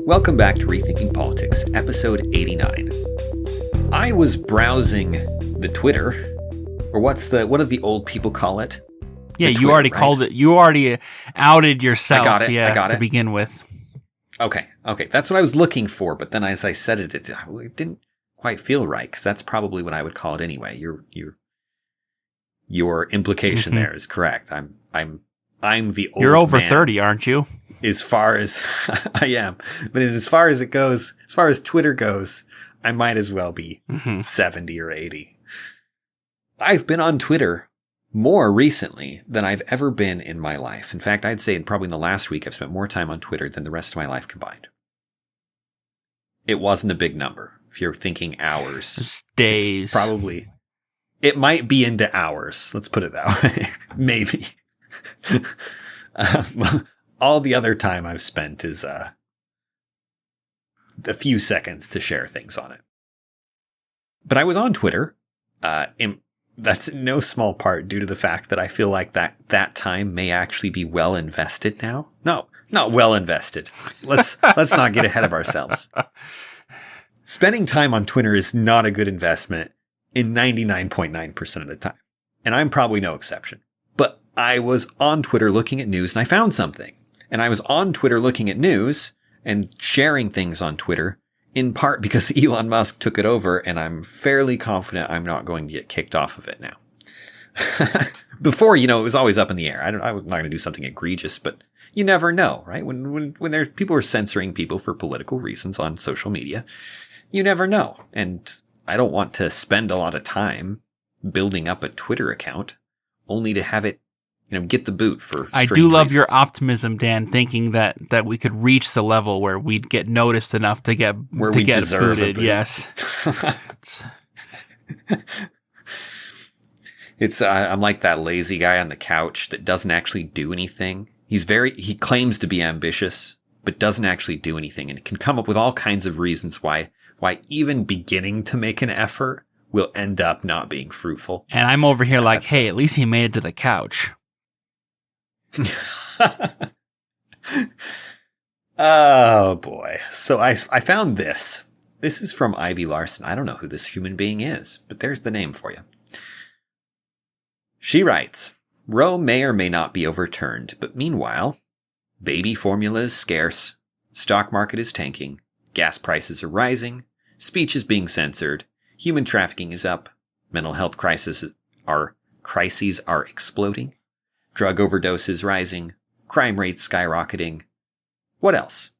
Welcome back to Rethinking Politics, episode 89. I was browsing the Twitter, or what do the old people call it? Yeah, Twitter, you already right? called it. You already outed yourself. I got it. To begin with. Okay, that's what I was looking for, but then as I said it didn't quite feel right, because that's probably what I would call it anyway. Your implication there is correct. I'm the old You're over man. 30, aren't you? As far as I am, but as far as it goes, as far as Twitter goes, I might as well be 70 or 80. I've been on Twitter more recently than I've ever been in my life. In fact, I'd say probably in the last week, I've spent more time on Twitter than the rest of my life combined. It wasn't a big number. If you're thinking hours, Just days. It might be into hours. Let's put it that way. Maybe. All the other time I've spent is a few seconds to share things on it. But I was on Twitter. That's in no small part due to the fact that I feel like that time may actually be well invested now. No, not well invested. Let's not get ahead of ourselves. Spending time on Twitter is not a good investment in 99.9% of the time. And I'm probably no exception. But I was on Twitter looking at news and I found something. And I was on Twitter looking at news and sharing things on Twitter, in part because Elon Musk took it over, and I'm fairly confident I'm not going to get kicked off of it now. Before, it was always up in the air. I was not going to do something egregious, but you never know, right? When there's people are censoring people for political reasons on social media, you never know. And I don't want to spend a lot of time building up a Twitter account only to have it get the boot for I do love your optimism, Dan, thinking that we could reach the level where we'd get noticed enough to get booted. Yes. It's I'm like that lazy guy on the couch that doesn't actually do anything. He claims to be ambitious, but doesn't actually do anything, and can come up with all kinds of reasons why even beginning to make an effort will end up not being fruitful. And I'm over here like, hey, at least he made it to the couch. Oh boy. So I found this. This is from Ivy Larson. I don't know who this human being is, but there's the name for you. She writes, Roe may or may not be overturned, but meanwhile, baby formula is scarce, stock market is tanking, gas prices are rising, speech is being censored, human trafficking is up, mental health crises are exploding, drug overdoses rising, crime rates skyrocketing. What else?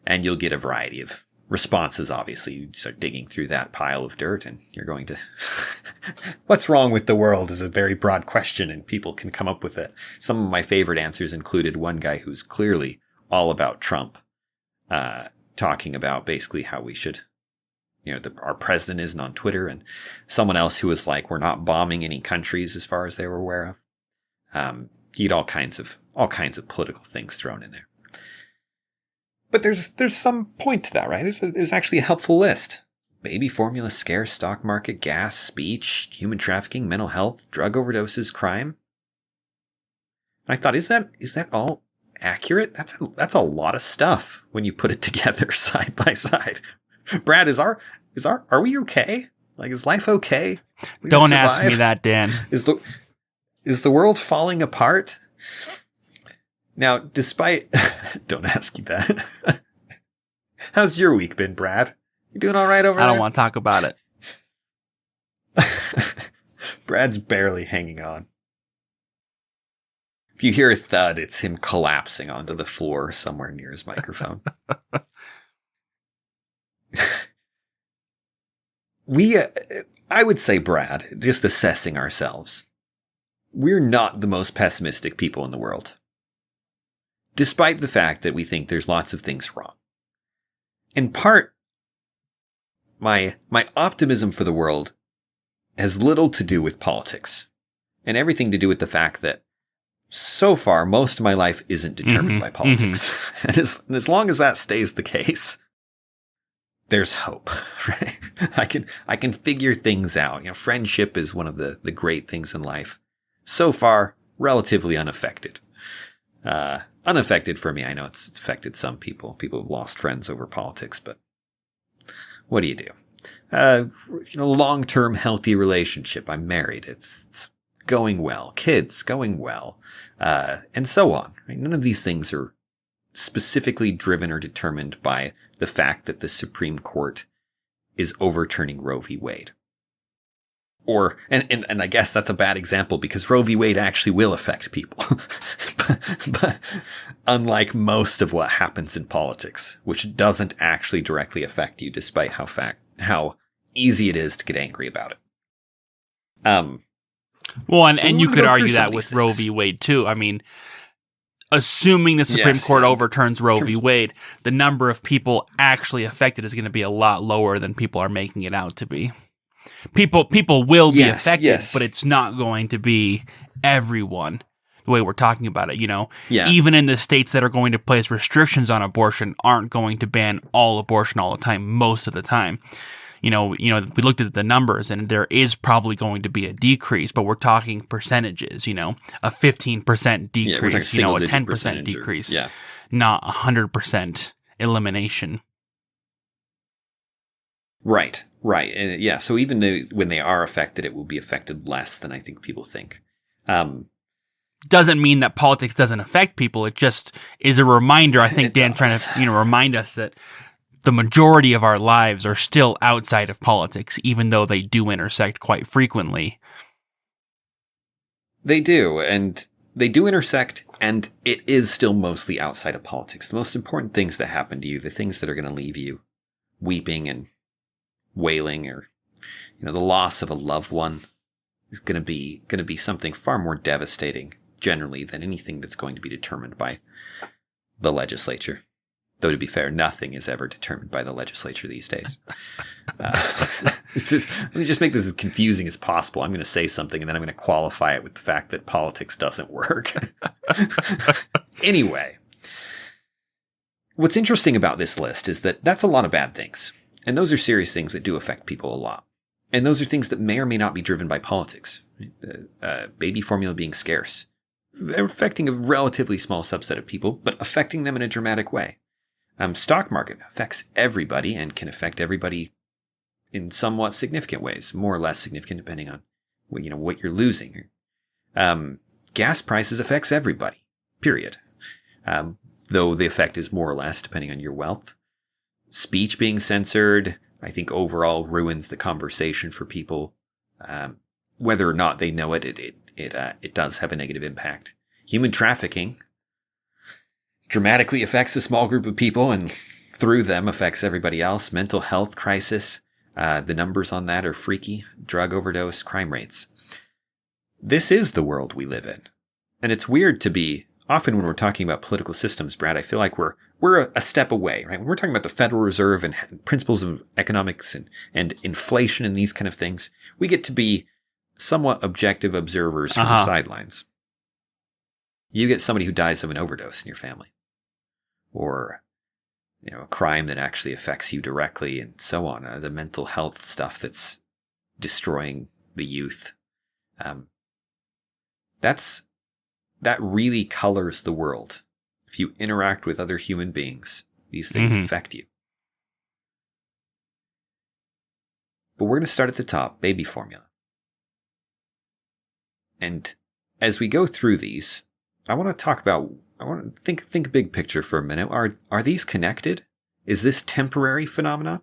And you'll get a variety of responses, obviously. You start digging through that pile of dirt and you're going to... What's wrong with the world is a very broad question and people can come up with it. Some of my favorite answers included one guy who's clearly all about Trump, talking about basically how we should... our president isn't on Twitter, and someone else who was like, we're not bombing any countries as far as they were aware of. You get all kinds of political things thrown in there. But there's some point to that, right? There's actually a helpful list. Baby formula scarce, stock market, gas, speech, human trafficking, mental health, drug overdoses, crime. And I thought, is that all accurate? That's a lot of stuff when you put it together side by side. Brad, are we okay? Like, is life okay? Don't ask me that, Dan. Is the world falling apart? Now, don't ask you that. How's your week been, Brad? You doing all right over there? I don't want to talk about it. Brad's barely hanging on. If you hear a thud, it's him collapsing onto the floor somewhere near his microphone. I would say, Brad, just assessing ourselves, we're not the most pessimistic people in the world, despite the fact that we think there's lots of things wrong. In part, my optimism for the world has little to do with politics and everything to do with the fact that so far, most of my life isn't determined by politics. And as long as that stays the case, there's hope, right? I can figure things out. Friendship is one of the great things in life. So far, relatively unaffected. Unaffected for me. I know it's affected some people. People have lost friends over politics, but what do you do? Long-term healthy relationship. I'm married. It's going well. Kids going well. And so on. Right? None of these things are specifically driven or determined by the fact that the Supreme Court is overturning Roe v. Wade. And I guess that's a bad example because Roe v. Wade actually will affect people. but unlike most of what happens in politics, which doesn't actually directly affect you despite how easy it is to get angry about it. Well, and you could argue that with Roe v. Wade too. I mean, assuming the Supreme Court overturns Roe v. Wade, the number of people actually affected is going to be a lot lower than people are making it out to be. People will be affected, but it's not going to be everyone the way we're talking about it, Even in the states that are going to place restrictions on abortion aren't going to ban all abortion all the time, most of the time. We looked at the numbers and there is probably going to be a decrease, but we're talking percentages, a 15% decrease, a 10% decrease, not 100% elimination. Right. And so even when they are affected, it will be affected less than I think people think. Doesn't mean that politics doesn't affect people. It just is a reminder, I think, Dan, trying to remind us that the majority of our lives are still outside of politics, even though they do intersect quite frequently. They do, and they do intersect, and it is still mostly outside of politics. The most important things that happen to you, the things that are going to leave you weeping and wailing, or the loss of a loved one, is going to be something far more devastating generally than anything that's going to be determined by the legislature. Though, to be fair, nothing is ever determined by the legislature these days. Let me just make this as confusing as possible. I'm going to say something, and then I'm going to qualify it with the fact that politics doesn't work. Anyway, what's interesting about this list is that that's a lot of bad things. And those are serious things that do affect people a lot. And those are things that may or may not be driven by politics. Baby formula being scarce. Affecting a relatively small subset of people, but affecting them in a dramatic way. Stock market affects everybody and can affect everybody in somewhat significant ways, more or less significant depending on what you're losing. Gas prices affects everybody, period. Though the effect is more or less depending on your wealth. Speech being censored, I think overall ruins the conversation for people. Whether or not they know it, it does have a negative impact. Human trafficking dramatically affects a small group of people and through them affects everybody else. Mental health crisis. The numbers on that are freaky. Drug overdose, crime rates. This is the world we live in. And it's weird to be, often when we're talking about political systems, Brad, I feel like we're a step away, right? When we're talking about the Federal Reserve and principles of economics and inflation and these kind of things, we get to be somewhat objective observers from the sidelines. You get somebody who dies of an overdose in your family. Or, a crime that actually affects you directly and so on. The mental health stuff that's destroying the youth. That really colors the world. If you interact with other human beings, these things affect you. But we're going to start at the top, baby formula. And as we go through these, I want to think big picture for a minute. Are these connected? Is this temporary phenomena?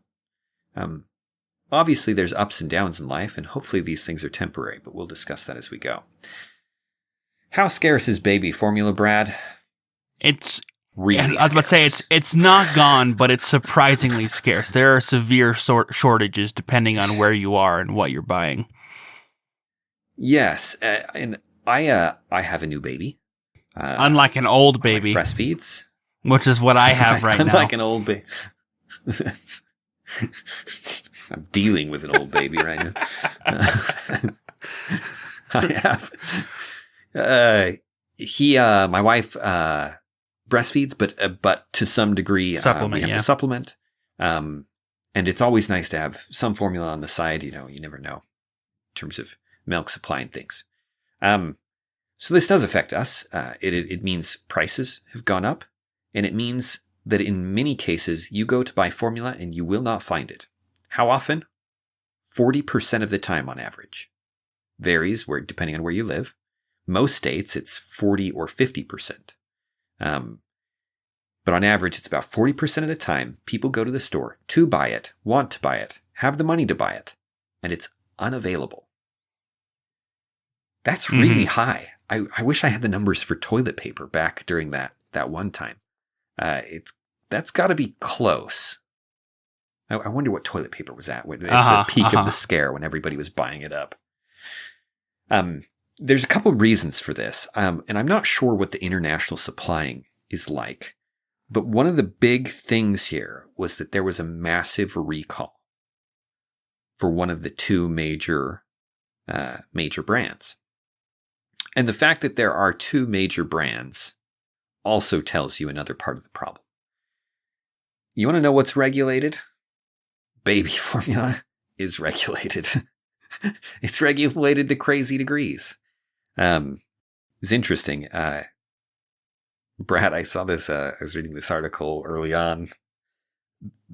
Obviously there's ups and downs in life, and hopefully these things are temporary, but we'll discuss that as we go. How scarce is baby formula, Brad? It's really I was about to say it's not gone, but it's surprisingly scarce. There are severe shortages depending on where you are and what you're buying. Yes, and I have a new baby. Unlike an old baby. Breastfeeds. Which is what I have right now. Unlike an old baby. I'm dealing with an old baby right now. I have. My wife breastfeeds, but to some degree we have to supplement. And it's always nice to have some formula on the side. You never know in terms of milk supply and things. So this does affect us. It means prices have gone up, and it means that in many cases, you go to buy formula and you will not find it. How often? 40% of the time on average. Varies depending on where you live. Most states, it's 40 or 50%. But on average, it's about 40% of the time people go to the store to buy it, want to buy it, have the money to buy it, and it's unavailable. That's really high. I wish I had the numbers for toilet paper back during that one time. That's got to be close. I wonder what toilet paper was at the peak of the scare when everybody was buying it up. There's a couple of reasons for this, and I'm not sure what the international supplying is like. But one of the big things here was that there was a massive recall for one of the two major brands. And the fact that there are two major brands also tells you another part of the problem. You want to know what's regulated? Baby formula is regulated. It's regulated to crazy degrees. It's interesting. Brad, I saw this, I was reading this article early on,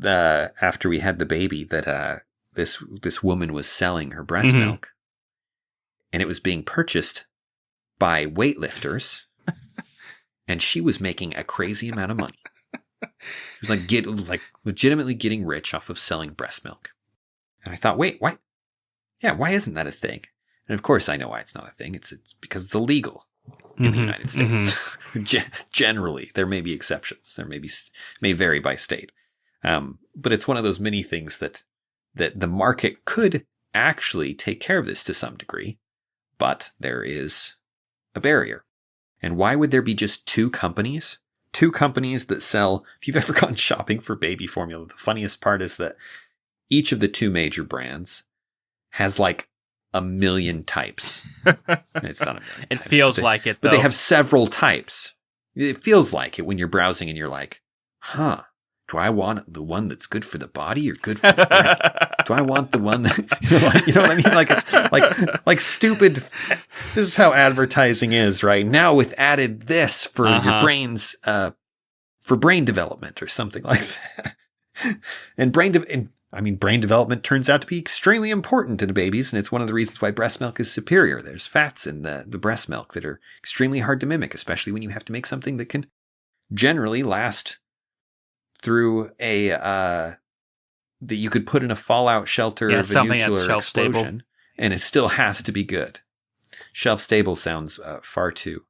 after we had the baby, that this woman was selling her breast milk, and it was being purchased by weightlifters, and she was making a crazy amount of money. She was legitimately getting rich off of selling breast milk. And I thought, wait, why? Yeah, why isn't that a thing? And of course I know why it's not a thing. It's because it's illegal in the United States. Generally, there may be exceptions. There may vary by state. But it's one of those many things that the market could actually take care of this to some degree, but there is a barrier. And why would there be just two companies? Two companies that sell, if you've ever gone shopping for baby formula, the funniest part is that each of the two major brands has like 1 million types. It's not 1 million. It feels like it, though. But they have several types. It feels like it when you're browsing and you're like, do I want the one that's good for the body or good for the brain? Do I want the one that, you know what I mean? Like, it's like stupid. This is how advertising is right now, with added this for your brain's, for brain development or something like that. And brain development turns out to be extremely important in babies, and it's one of the reasons why breast milk is superior. There's fats in the breast milk that are extremely hard to mimic, especially when you have to make something that can generally last through that you could put in a fallout shelter of a nuclear explosion, and it still has to be good. Shelf stable sounds far too.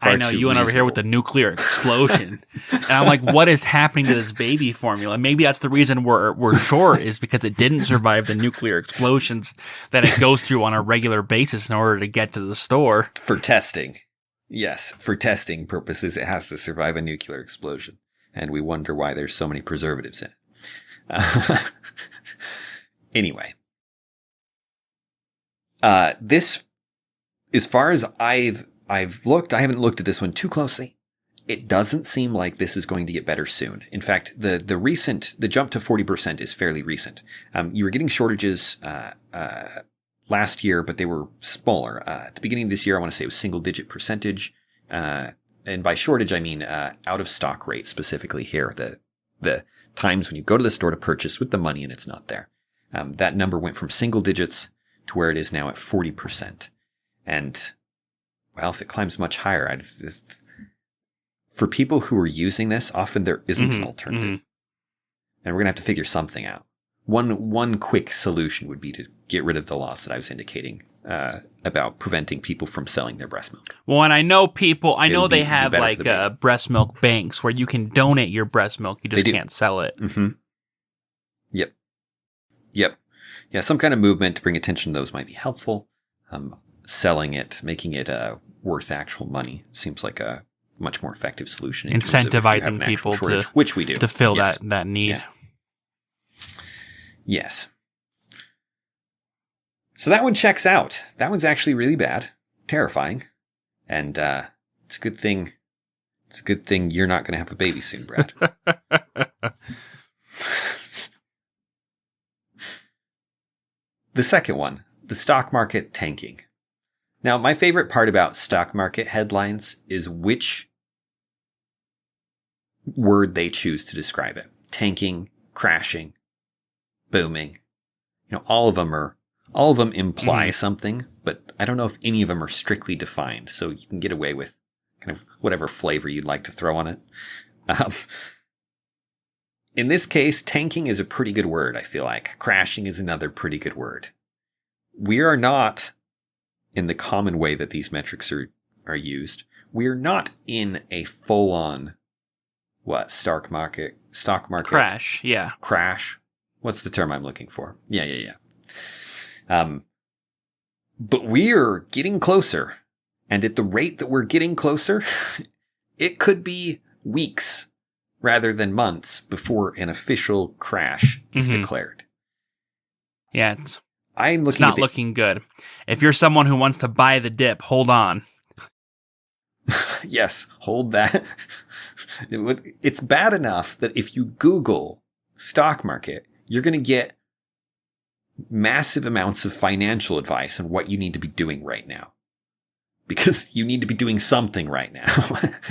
I know, you went over here with the nuclear explosion. And I'm like, what is happening to this baby formula? Maybe that's the reason we're short, is because it didn't survive the nuclear explosions that it goes through on a regular basis in order to get to the store. For testing. Yes, for testing purposes, it has to survive a nuclear explosion. And we wonder why there's so many preservatives in it. Anyway. This, as far as I've looked, I haven't looked at this one too closely. It doesn't seem like this is going to get better soon. In fact, the jump to 40% is fairly recent. You were getting shortages last year, but they were smaller. At the beginning of this year, I want to say it was single-digit percentage. And by shortage, I mean out of stock rate specifically here. The times when you go to the store to purchase with the money and it's not there. That number went from single digits to where it is now at 40%. And well, if it climbs much higher, for people who are using this, often there isn't an alternative. And we're going to have to figure something out. One quick solution would be to get rid of the laws that I was indicating about preventing people from selling their breast milk. Well, and I know they have like breast milk banks where you can donate your breast milk. You just can't sell it. Mm-hmm. Yep. Yeah, some kind of movement to bring attention to those might be helpful. Selling it, making it worth actual money seems like a much more effective solution. Incentivizing people which we do to fill that need. Yeah. Yes. So that one checks out. That one's actually really bad, terrifying, and it's a good thing. It's a good thing you're not going to have a baby soon, Brad. The second one, the stock market tanking. Now, my favorite part about stock market headlines is which word they choose to describe it. Tanking, crashing, booming. All of them imply something, but I don't know if any of them are strictly defined. So you can get away with kind of whatever flavor you'd like to throw on it. In this case, tanking is a pretty good word, I feel like. Crashing is another pretty good word. We are not, in the common way that these metrics are used, we are not in a full-on, stock market? Crash, yeah. Crash? What's the term I'm looking for? Yeah. But we're getting closer. And at the rate that we're getting closer, it could be weeks rather than months before an official crash is declared. Yeah, it's not looking good. If you're someone who wants to buy the dip, hold on. Yes, hold that. It's bad enough that if you Google stock market, you're going to get massive amounts of financial advice on what you need to be doing right now. Because you need to be doing something right now.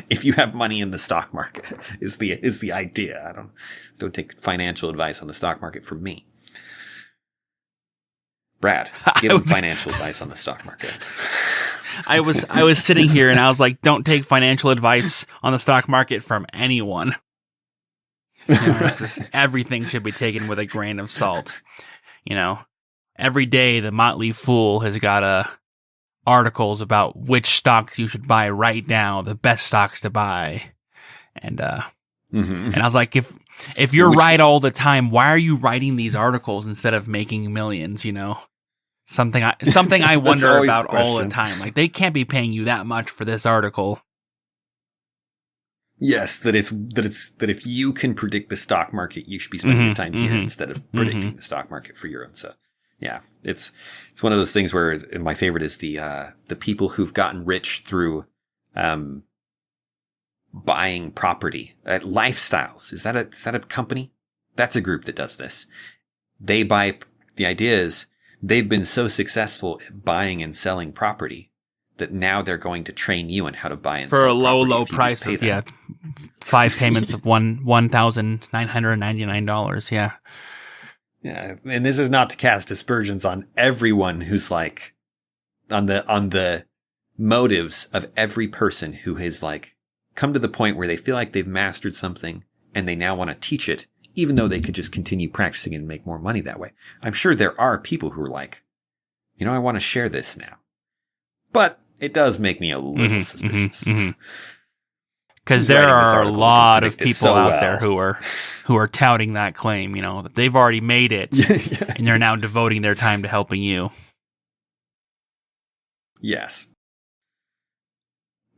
If you have money in the stock market is the idea. I don't take financial advice on the stock market from me. Brad, give him financial advice on the stock market. I was sitting here and I was like, don't take financial advice on the stock market from anyone. It's just, everything should be taken with a grain of salt. Every day the Motley Fool has got articles about which stocks you should buy right now, the best stocks to buy. And and I was like, if you're right all the time, why are you writing these articles instead of making millions, Something I wonder about all the time. Like, they can't be paying you that much for this article. Yes, that if you can predict the stock market, you should be spending your time here instead of predicting the stock market for your own. So, yeah, it's one of those things where my favorite is the people who've gotten rich through buying property. Lifestyles. Is that a company? That's a group that does this. They buy. The idea is they've been so successful at buying and selling property that now they're going to train you on how to buy and sell for a low price of 5 payments of $1,999. Yeah. Yeah, and this is not to cast aspersions on everyone who's like on the motives of every person who has like come to the point where they feel like they've mastered something and they now want to teach it, even though they could just continue practicing and make more money that way. I'm sure there are people who are like, I want to share this now. But it does make me a little suspicious. Because there are a lot of people out there who are touting that claim, that they've already made it and they're now devoting their time to helping you. Yes.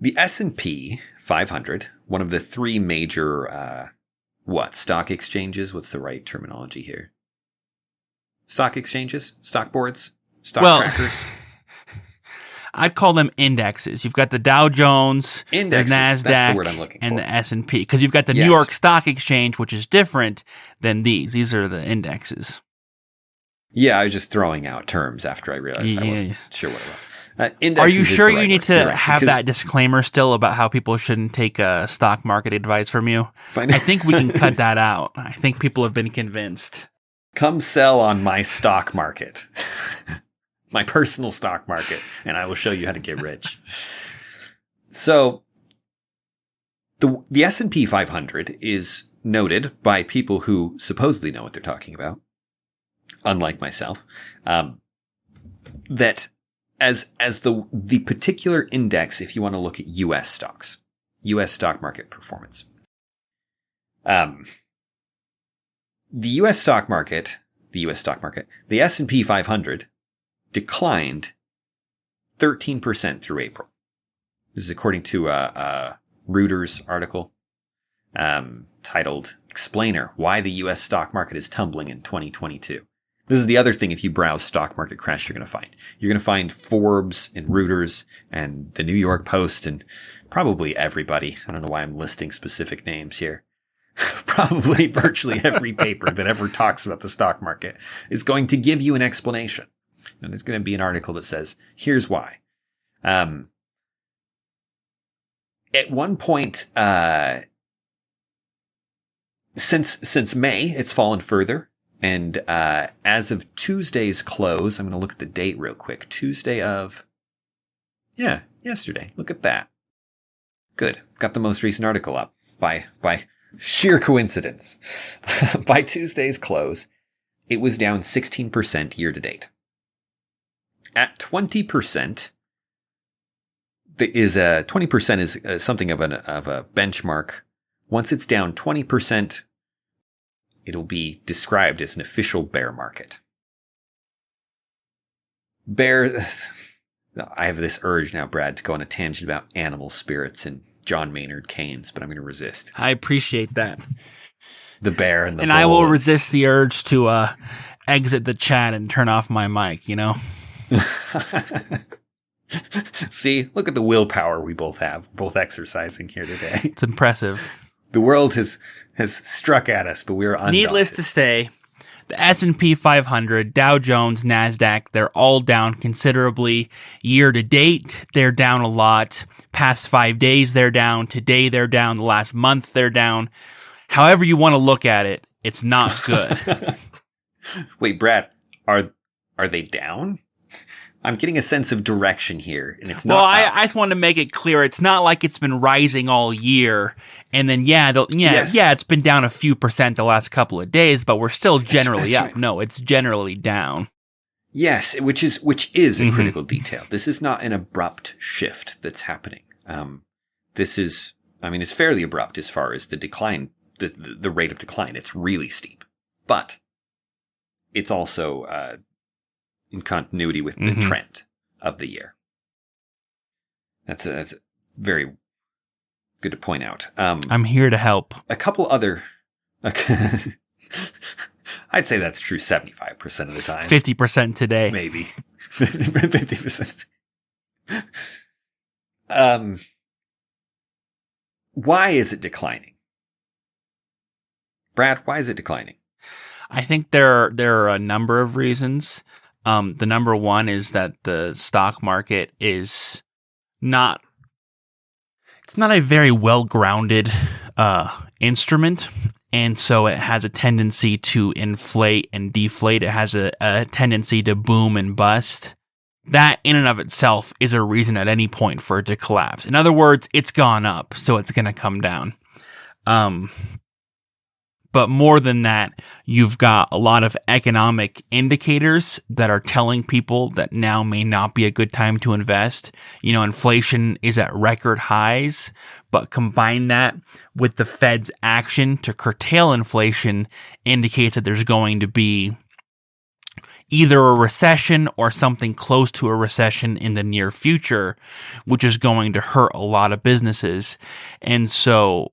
The S&P 500, one of the 3 major, stock exchanges? What's the right terminology here? Stock exchanges? Stock boards? Stock trackers? I'd call them indexes. You've got the Dow Jones, the NASDAQ, that's the word I'm looking and for. the S&P. Because you've got the New York Stock Exchange, which is different than these. These are the indexes. Yeah, I was just throwing out terms after I realized I wasn't sure what it was. Are you sure you need to have that disclaimer still about how people shouldn't take stock market advice from you? I think we can cut that out. I think people have been convinced. Come sell on my stock market. My personal stock market, and I will show you how to get rich. So the S&P 500 is noted by people who supposedly know what they're talking about, unlike myself, that as the particular index, if you want to look at U.S. stocks, U.S. stock market performance. The U.S. stock market, the S&P 500 declined 13% through April. This is according to a Reuters article titled "Explainer: Why the U.S. Stock Market is Tumbling in 2022." This is the other thing if you browse stock market crash you're going to find. You're going to find Forbes and Reuters and the New York Post and probably everybody. I don't know why I'm listing specific names here. Probably virtually every paper that ever talks about the stock market is going to give you an explanation. And there's going to be an article that says, here's why. At one point, since May, it's fallen further. And as of Tuesday's close, I'm going to look at the date real quick. Tuesday of, yesterday. Look at that. Good. Got the most recent article up by sheer coincidence. By Tuesday's close, it was down 16% year to date. At 20%, 20% is something of a benchmark. Once it's down 20%, it'll be described as an official bear market. I have this urge now, Brad, to go on a tangent about animal spirits and John Maynard Keynes, but I'm going to resist. I appreciate that. The bear and the bull. I will resist the urge to exit the chat and turn off my mic, See, look at the willpower we both have, both exercising here today. It's impressive. The world has struck at us, but we're undaunted. Needless to say, the S&P 500, Dow Jones, NASDAQ, they're all down considerably. Year to date, they're down a lot. Past 5 days, they're down. Today, they're down. The last month, they're down. However you want to look at it, it's not good. Wait, Brad, are they down? I'm getting a sense of direction here, and it's not. Well, I just want to make it clear. It's not like it's been rising all year, and then it's been down a few percent the last couple of days, but we're still generally up. Right. No, it's generally down. Yes, which is a critical detail. This is not an abrupt shift that's happening. It's fairly abrupt as far as the decline, the rate of decline. It's really steep, but it's also in continuity with the trend of the year. That's very good to point out. I'm here to help. A couple other... I'd say that's true 75% of the time. 50% today. Maybe. 50%. Why is it declining? Brad, why is it declining? I think there are a number of reasons. The number one is that the stock market is not a very well-grounded instrument, and so it has a tendency to inflate and deflate. It has a tendency to boom and bust. That in and of itself is a reason at any point for it to collapse. In other words, it's gone up, so it's going to come down. But more than that, you've got a lot of economic indicators that are telling people that now may not be a good time to invest. Inflation is at record highs, but combine that with the Fed's action to curtail inflation indicates that there's going to be either a recession or something close to a recession in the near future, which is going to hurt a lot of businesses. And so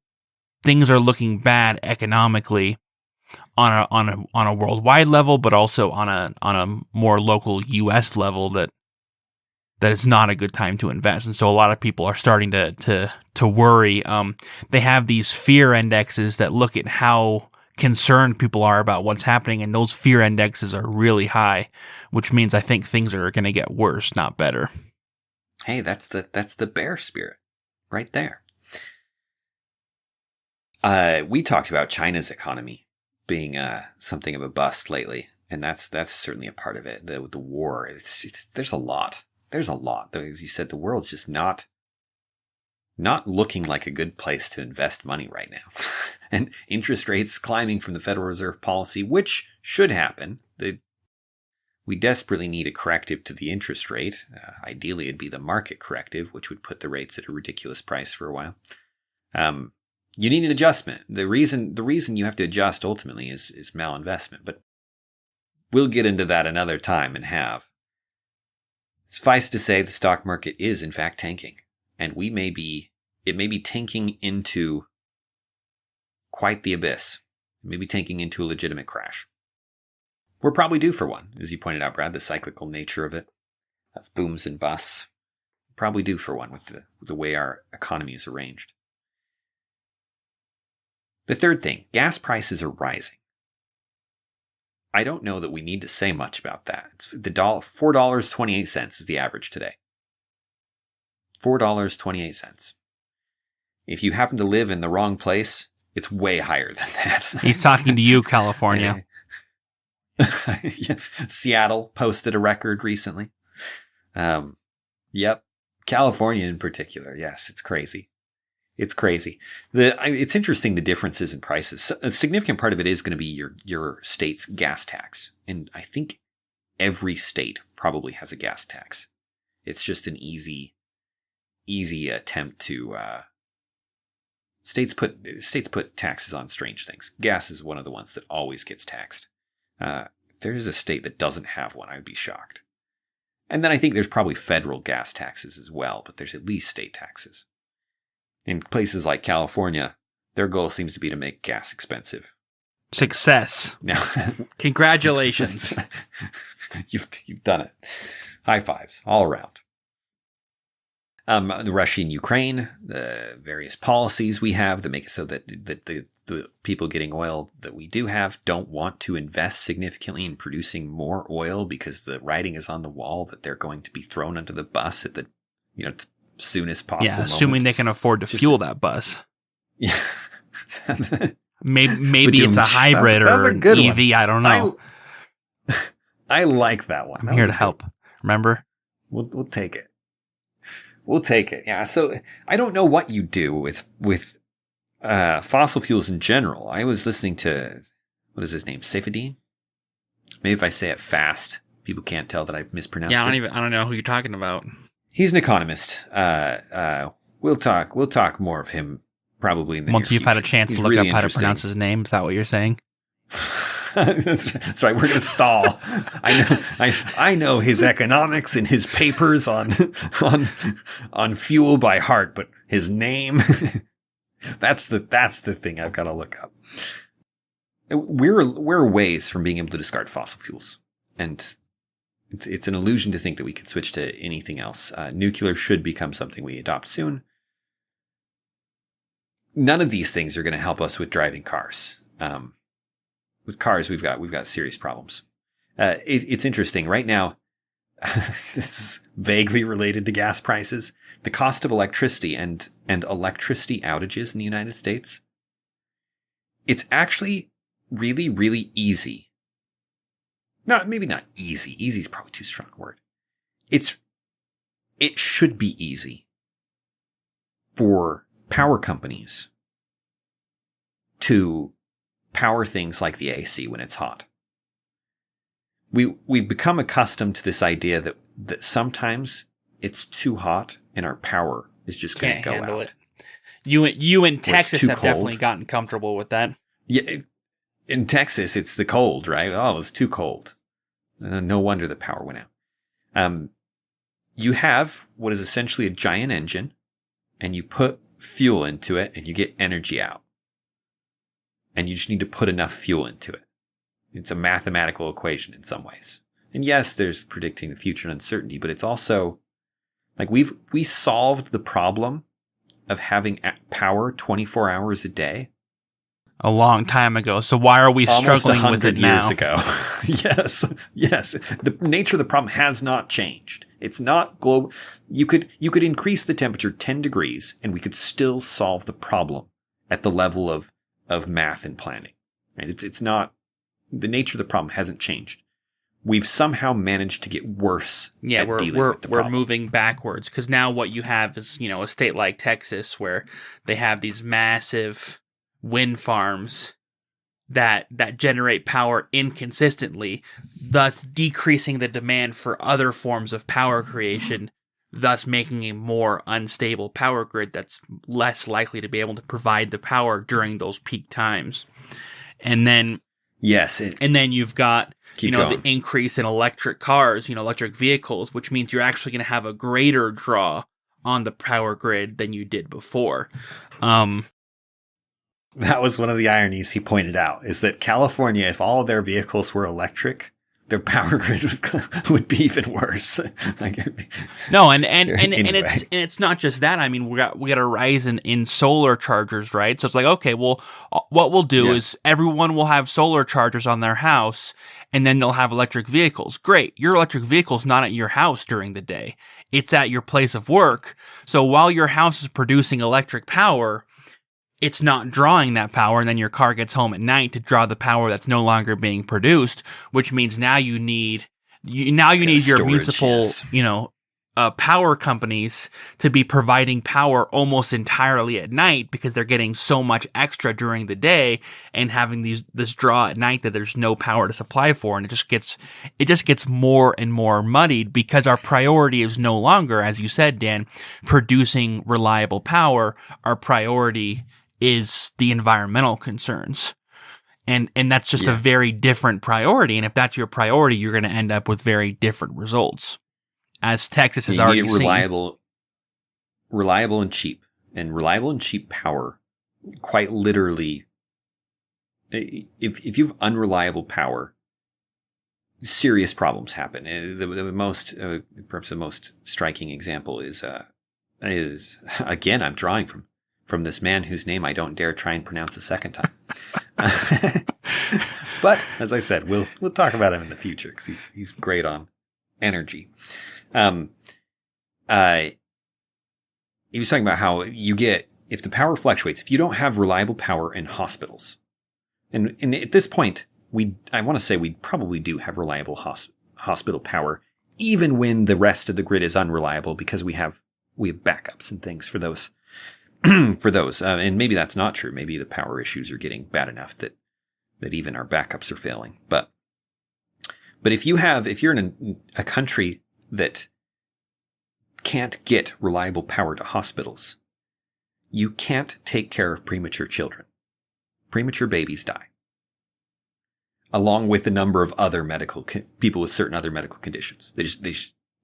things are looking bad economically on a worldwide level, but also on a more local U.S. level that is not a good time to invest. And so a lot of people are starting to worry. They have these fear indexes that look at how concerned people are about what's happening, and those fear indexes are really high, which means I think things are going to get worse, not better. Hey, that's the bear spirit right there. We talked about China's economy being something of a bust lately, and that's certainly a part of it. The war, there's a lot. There's a lot. As you said, the world's just not looking like a good place to invest money right now. And interest rates climbing from the Federal Reserve policy, which should happen. We desperately need a corrective to the interest rate. Ideally, it'd be the market corrective, which would put the rates at a ridiculous price for a while. You need an adjustment. The reason you have to adjust ultimately is malinvestment, but we'll get into that another time and have. Suffice to say, the stock market is in fact tanking, and it may be tanking into quite the abyss. It may be tanking into a legitimate crash. We're probably due for one, as you pointed out, Brad, the cyclical nature of it, of booms and busts. Probably due for one with the way our economy is arranged. The third thing, gas prices are rising. I don't know that we need to say much about that. It's $4.28 is the average today. $4.28. If you happen to live in the wrong place, it's way higher than that. He's talking to you, California. Yeah. Seattle posted a record recently. Yep. California in particular. Yes, it's crazy. It's crazy. It's interesting, the differences in prices. A significant part of it is going to be your state's gas tax. And I think every state probably has a gas tax. It's just an easy attempt to, states put taxes on strange things. Gas is one of the ones that always gets taxed. If there is a state that doesn't have one, I would be shocked. And then I think there's probably federal gas taxes as well, but there's at least state taxes. In places like California, their goal seems to be to make gas expensive. Success. Now, congratulations. You've done it. High fives all around. The Russia and Ukraine, the various policies we have that make it so that the people getting oil that we do have don't want to invest significantly in producing more oil because the writing is on the wall that they're going to be thrown under the bus at the soonest possible moment. Assuming they can afford to fuel that bus. Yeah. maybe it's a hybrid or an EV. One. I don't know. I like that one. I'm here to help. Remember? We'll take it. We'll take it. Yeah. So I don't know what you do with fossil fuels in general. I was listening to, what is his name? Saifedean? Maybe if I say it fast, people can't tell that I've mispronounced it. I don't know who you're talking about. He's an economist. We'll talk more of him probably in the Once near you've future. had a chance to look up how to pronounce his name. Is that what you're saying? That's right. We're going to stall. I know his economics and his papers on fuel by heart, but his name, that's the thing I've got to look up. We're ways from being able to discard fossil fuels, and it's an illusion to think that we could switch to anything else. Nuclear should become something we adopt soon. None of these things are going to help us with driving cars. With cars, we've got serious problems. It's interesting right now. This is vaguely related to gas prices. The cost of electricity and electricity outages in the United States. It's actually really, really easy. Maybe not easy. Easy is probably too strong a word. It should be easy for power companies to power things like the AC when it's hot. We've become accustomed to this idea that sometimes it's too hot and our power is just going to go out. It. You in Texas have definitely gotten comfortable with that. Yeah, in Texas it's the cold, right? Oh, it's too cold. No wonder the power went out. You have what is essentially a giant engine, and you put fuel into it, and you get energy out. And you just need to put enough fuel into it. It's a mathematical equation in some ways. And yes, there's predicting the future and uncertainty, but it's also like we solved the problem of having power 24 hours a day a long time ago. So why are we struggling with it now? Almost 100 years ago. Yes. The nature of the problem has not changed. It's not global. You could increase the temperature 10 degrees and we could still solve the problem at the level of math and planning. Right? It's not, the nature of the problem hasn't changed. We've somehow managed to get worse. Yeah, we're moving backwards because now what you have is, a state like Texas where they have these massive wind farms that generate power inconsistently, thus decreasing the demand for other forms of power creation, thus making a more unstable power grid that's less likely to be able to provide the power during those peak times. And then and then you've got the increase in electric cars, electric vehicles, which means you're actually going to have a greater draw on the power grid than you did before. That was one of the ironies he pointed out, is that California, if all of their vehicles were electric, the power grid would be even worse. No, and it's not just that. I mean, we got a rise in solar chargers, right? So it's like, okay, well, what we'll do is everyone will have solar chargers on their house, and then they'll have electric vehicles. Great, your electric vehicle's not at your house during the day; it's at your place of work. So while your house is producing electric power, it's not drawing that power, and then your car gets home at night to draw the power that's no longer being produced, which means now you need your storage, municipal, power companies to be providing power almost entirely at night because they're getting so much extra during the day and having this draw at night that there's no power to supply for, and it just gets more and more muddied because our priority is no longer, as you said, Dan, producing reliable power. Our priority is the environmental concerns. And that's just a very different priority. And if that's your priority, you're going to end up with very different results. As Texas has already seen. Reliable and cheap. And reliable and cheap power, quite literally, if you have unreliable power, serious problems happen. Perhaps the most striking example is again, I'm drawing from this man whose name I don't dare try and pronounce a second time. But as I said, we'll talk about him in the future because he's great on energy. He was talking about how if the power fluctuates, if you don't have reliable power in hospitals, and at this point, I want to say we probably do have reliable hospital power, even when the rest of the grid is unreliable because we have backups and things for those. And maybe that's not true. Maybe the power issues are getting bad enough that even our backups are failing. But if you're in a country that can't get reliable power to hospitals, you can't take care of premature children. Premature babies die, along with a number of other people with certain other medical conditions.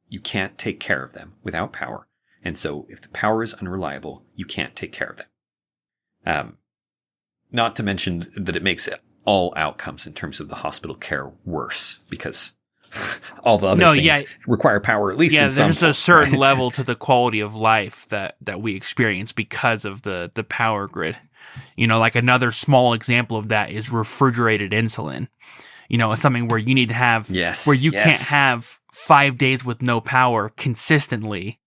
You can't take care of them without power. And so if the power is unreliable, you can't take care of them. Not to mention that it makes all outcomes in terms of the hospital care worse because all the other things require power, at least in some there's form, a certain level to the quality of life that we experience because of the power grid. Like another small example of that is refrigerated insulin. Something where you need to have, where you can't have 5 days with no power consistently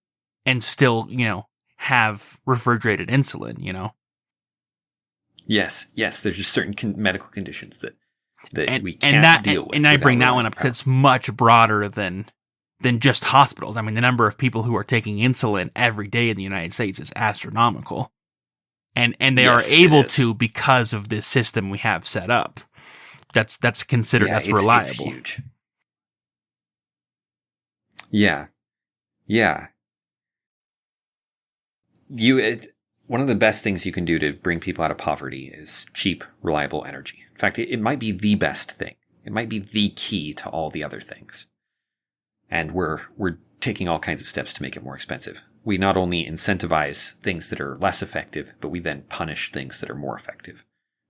and still, have refrigerated insulin, Yes. There's just certain medical conditions that we can't deal with. And I bring that one up because it's much broader than just hospitals. I mean, the number of people who are taking insulin every day in the United States is astronomical. And they are able to because of this system we have set up. That's considered, that's reliable. It's huge. Yeah. One of the best things you can do to bring people out of poverty is cheap, reliable energy. In fact, it might be the best thing. It might be the key to all the other things. And we're taking all kinds of steps to make it more expensive. We not only incentivize things that are less effective, but we then punish things that are more effective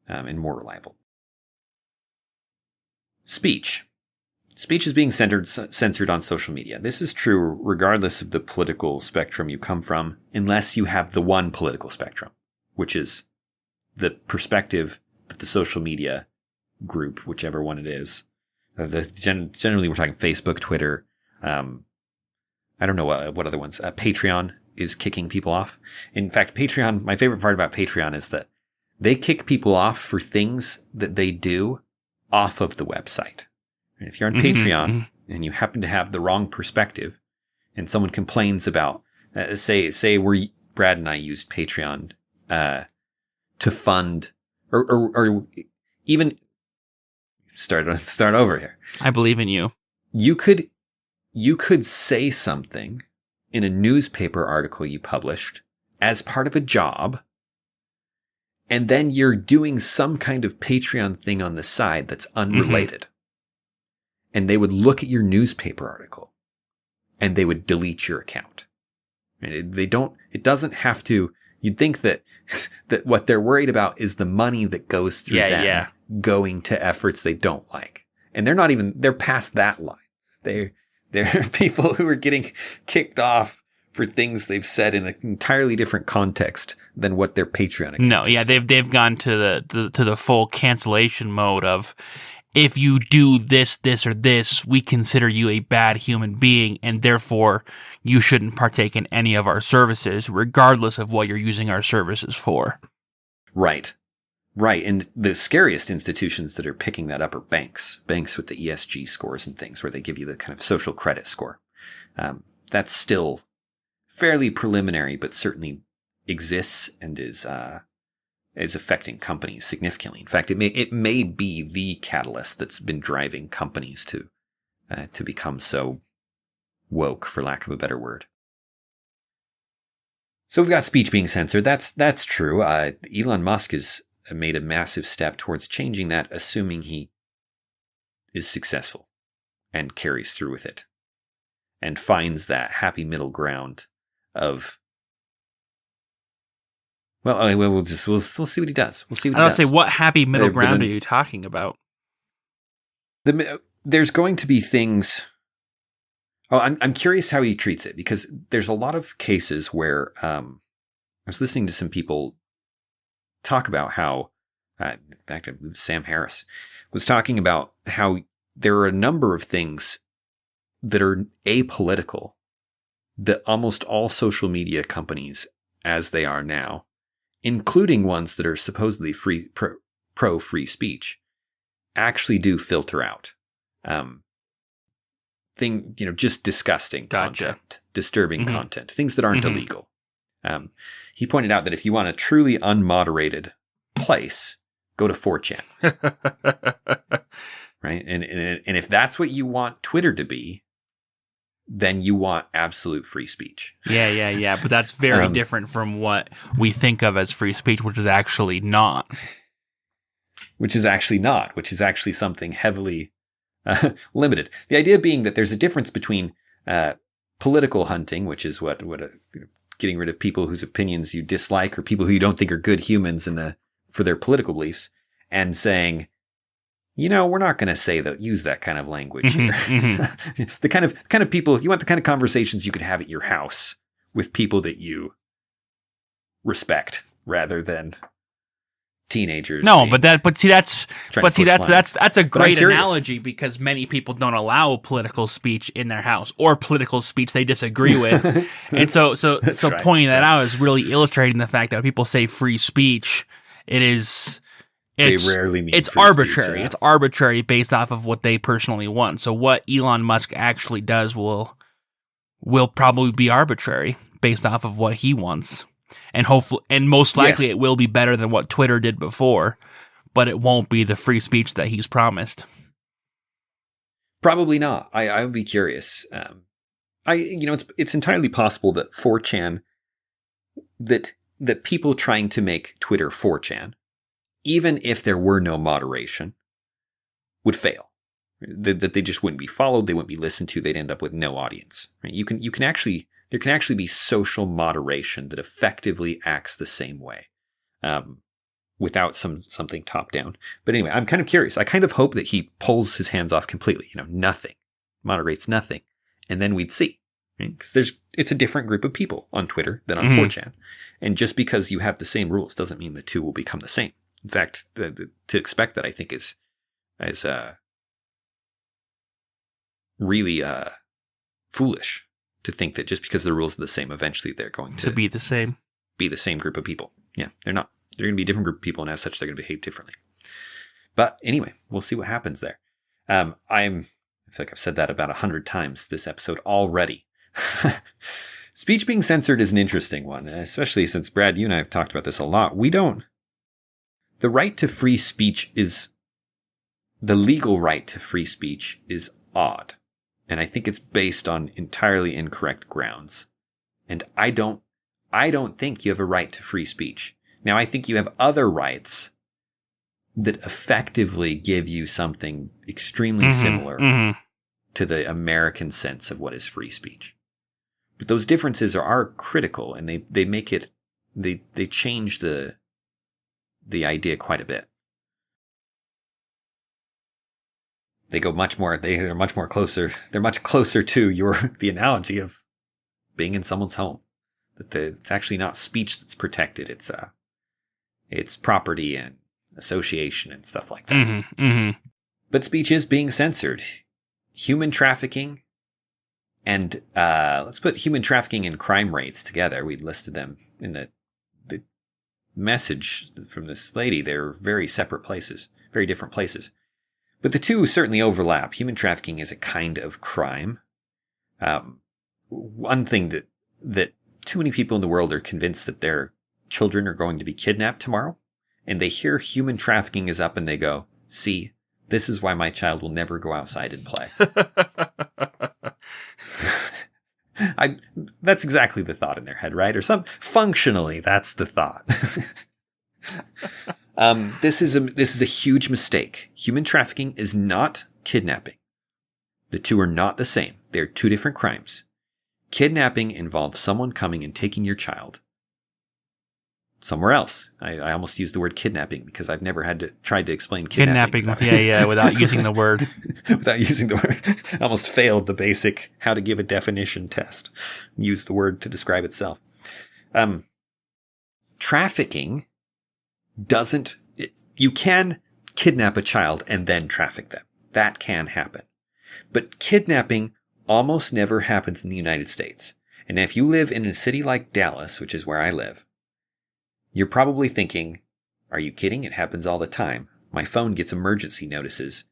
and more reliable. Speech. Speech is being censored on social media. This is true regardless of the political spectrum you come from, unless you have the one political spectrum, which is the perspective that the social media group, whichever one it is, generally we're talking Facebook, Twitter, I don't know what other ones, Patreon is kicking people off. In fact, Patreon, my favorite part about Patreon is that they kick people off for things that they do off of the website. And if you're on Patreon and you happen to have the wrong perspective and someone complains about, say Brad and I used Patreon to fund or even start over here. I believe in you. You could say something in a newspaper article you published as part of a job, and then you're doing some kind of Patreon thing on the side that's unrelated. And they would look at your newspaper article and they would delete your account. It doesn't have to, you'd think that what they're worried about is the money that goes through them going to efforts they don't like. And they're past that line. There are people who are getting kicked off for things they've said in an entirely different context than what their Patreon account No, is. yeah, they've gone to the full cancellation mode of, if you do this, or this, we consider you a bad human being, and therefore you shouldn't partake in any of our services, regardless of what you're using our services for. Right. And the scariest institutions that are picking that up are banks with the ESG scores and things, where they give you the kind of social credit score. That's still fairly preliminary, but certainly exists and is affecting companies significantly. In fact, it may be the catalyst that's been driving companies to become so woke, for lack of a better word. So we've got speech being censored. That's true. Elon Musk has made a massive step towards changing that, assuming he is successful and carries through with it and finds that happy middle ground of, we'll see what he does. We'll see what he does. I don't say, what happy middle ground are you talking about? There's going to be things. Oh, I'm curious how he treats it, because there's a lot of cases where I was listening to some people talk about how, in fact, Sam Harris was talking about how there are a number of things that are apolitical that almost all social media companies, as they are now, including ones that are supposedly pro free speech, actually do filter out. Just disgusting content, disturbing content, things that aren't illegal. He pointed out that if you want a truly unmoderated place, go to 4chan. Right? And if that's what you want Twitter to be, then you want absolute free speech. Yeah. But that's very different from what we think of as free speech, which is actually not. Which is actually something heavily limited. The idea being that there's a difference between political hunting, which is what getting rid of people whose opinions you dislike or people who you don't think are good humans for their political beliefs, and saying, we're not going to use that kind of language here. The kind of people, you want the kind of conversations you could have at your house with people that you respect, rather than teenagers. No, that's a great analogy, because many people don't allow political speech in their house, or political speech they disagree with. And so pointing that out is really illustrating the fact that when people say free speech, they rarely mean it's arbitrary. Speech, yeah. It's arbitrary based off of what they personally want. So what Elon Musk actually does will probably be arbitrary based off of what he wants. And hopefully, and most likely, It will be better than what Twitter did before, but it won't be the free speech that he's promised. Probably not. I would be curious. It's entirely possible that 4chan, that people trying to make Twitter 4chan, even if there were no moderation, would fail. That they just wouldn't be followed, they wouldn't be listened to, they'd end up with no audience. Right? There can actually be social moderation that effectively acts the same way, without something top down. But anyway, I'm kind of curious. I kind of hope that he pulls his hands off completely. Nothing, moderates nothing, and then we'd see. Because it's a different group of people on Twitter than on 4chan, and just because you have the same rules doesn't mean the two will become the same. In fact, to expect that, I think is really foolish. To think that just because the rules are the same, eventually they're going to be the same. Be the same group of people. Yeah, they're not. They're going to be a different group of people, and as such, they're going to behave differently. But anyway, we'll see what happens there. I feel like I've said that about 100 times this episode already. Speech being censored is an interesting one, especially since, Brad, you and I have talked about this a lot. The right to free speech the legal right to free speech is odd. And I think it's based on entirely incorrect grounds. And I don't think you have a right to free speech. Now, I think you have other rights that effectively give you something extremely similar to the American sense of what is free speech. But those differences are critical, and they make it, they change the idea quite a bit. they're much more closer. They're much closer to the analogy of being in someone's home. It's actually not speech that's protected. It's property and association and stuff like that. Mm-hmm, mm-hmm. But speech is being censored. Human trafficking and, let's put human trafficking and crime rates together. We listed them in the message from this lady. They're very separate places, very different places. But the two certainly overlap. Human trafficking is a kind of crime. One thing that too many people in the world are convinced that their children are going to be kidnapped tomorrow, and they hear human trafficking is up and they go, see, this is why my child will never go outside and play. That's exactly the thought in their head, right? Or functionally, that's the thought. This is a huge mistake. Human trafficking is not kidnapping. The two are not the same. They're two different crimes. Kidnapping involves someone coming and taking your child somewhere else. I almost used the word kidnapping because I've never tried to explain kidnapping. Without using the word. Without using the word. I almost failed the basic how to give a definition test. Use the word to describe itself. Trafficking you can kidnap a child and then traffic them. That can happen. But kidnapping almost never happens in the United States. And if you live in a city like Dallas, which is where I live, you're probably thinking, are you kidding? It happens all the time. My phone gets emergency notices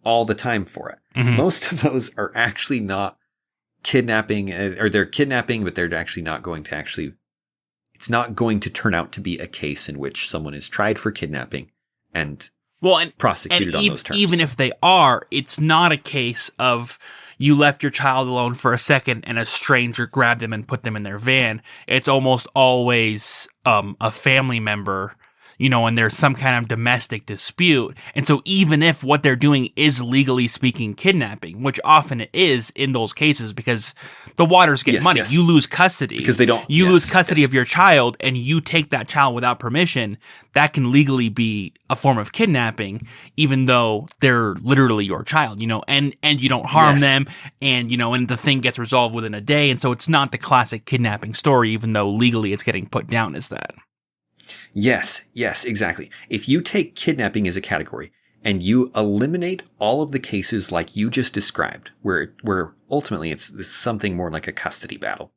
all the time for it. Mm-hmm. Most of those are actually not kidnapping, or they're kidnapping, but they're actually not going to it's not going to turn out to be a case in which someone is tried for kidnapping and prosecuted on those terms. Even if they are, it's not a case of you left your child alone for a second and a stranger grabbed them and put them in their van. It's almost always a family member, and there's some kind of domestic dispute. And so even if what they're doing is legally speaking kidnapping, which often it is in those cases because the Waters get money. Yes. You lose custody. Because they don't. You lose custody of your child and you take that child without permission. That can legally be a form of kidnapping, even though they're literally your child, and you don't harm them and, and the thing gets resolved within a day. And so it's not the classic kidnapping story, even though legally it's getting put down as that. Yes, exactly. If you take kidnapping as a category and you eliminate all of the cases like you just described, where ultimately it's something more like a custody battle.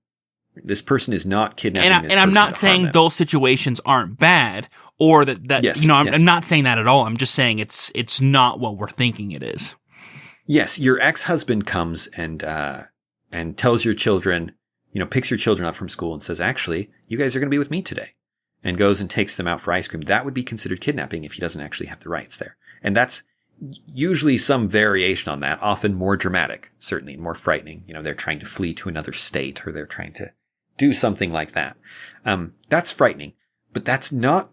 This person is not kidnapping this person. And I'm not saying those situations aren't bad or that yes, I'm not saying that at all. I'm just saying it's not what we're thinking it is. Yes, your ex-husband comes and tells your children, picks your children up from school and says, actually, you guys are going to be with me today. And goes and takes them out for ice cream. That would be considered kidnapping if he doesn't actually have the rights there. And that's usually some variation on that, often more dramatic, certainly more frightening. They're trying to flee to another state or they're trying to do something like that. That's frightening, but that's not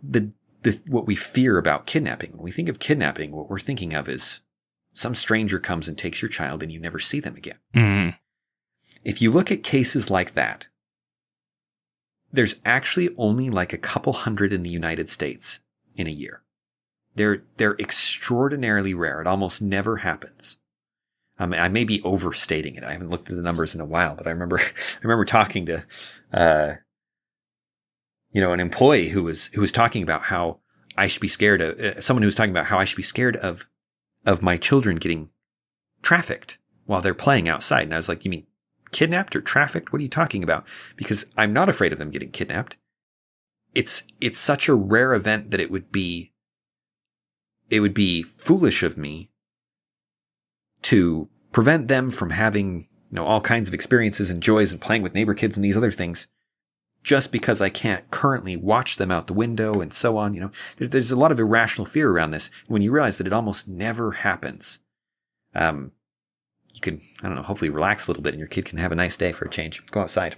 what we fear about kidnapping. When we think of kidnapping, what we're thinking of is some stranger comes and takes your child and you never see them again. Mm-hmm. If you look at cases like that, there's actually only like a couple hundred in the United States in a year. They're extraordinarily rare. It almost never happens. I may be overstating it. I haven't looked at the numbers in a while, but I remember talking to, an employee who was talking about how I should be scared of, someone who was talking about how I should be scared of my children getting trafficked while they're playing outside. And I was like, you mean kidnapped or trafficked? What are you talking about? Because I'm not afraid of them getting kidnapped. It's such a rare event that it would be foolish of me to prevent them from having, all kinds of experiences and joys and playing with neighbor kids and these other things just because I can't currently watch them out the window and so on. There's a lot of irrational fear around this. When you realize that it almost never happens, you can, hopefully relax a little bit and your kid can have a nice day for a change. Go outside.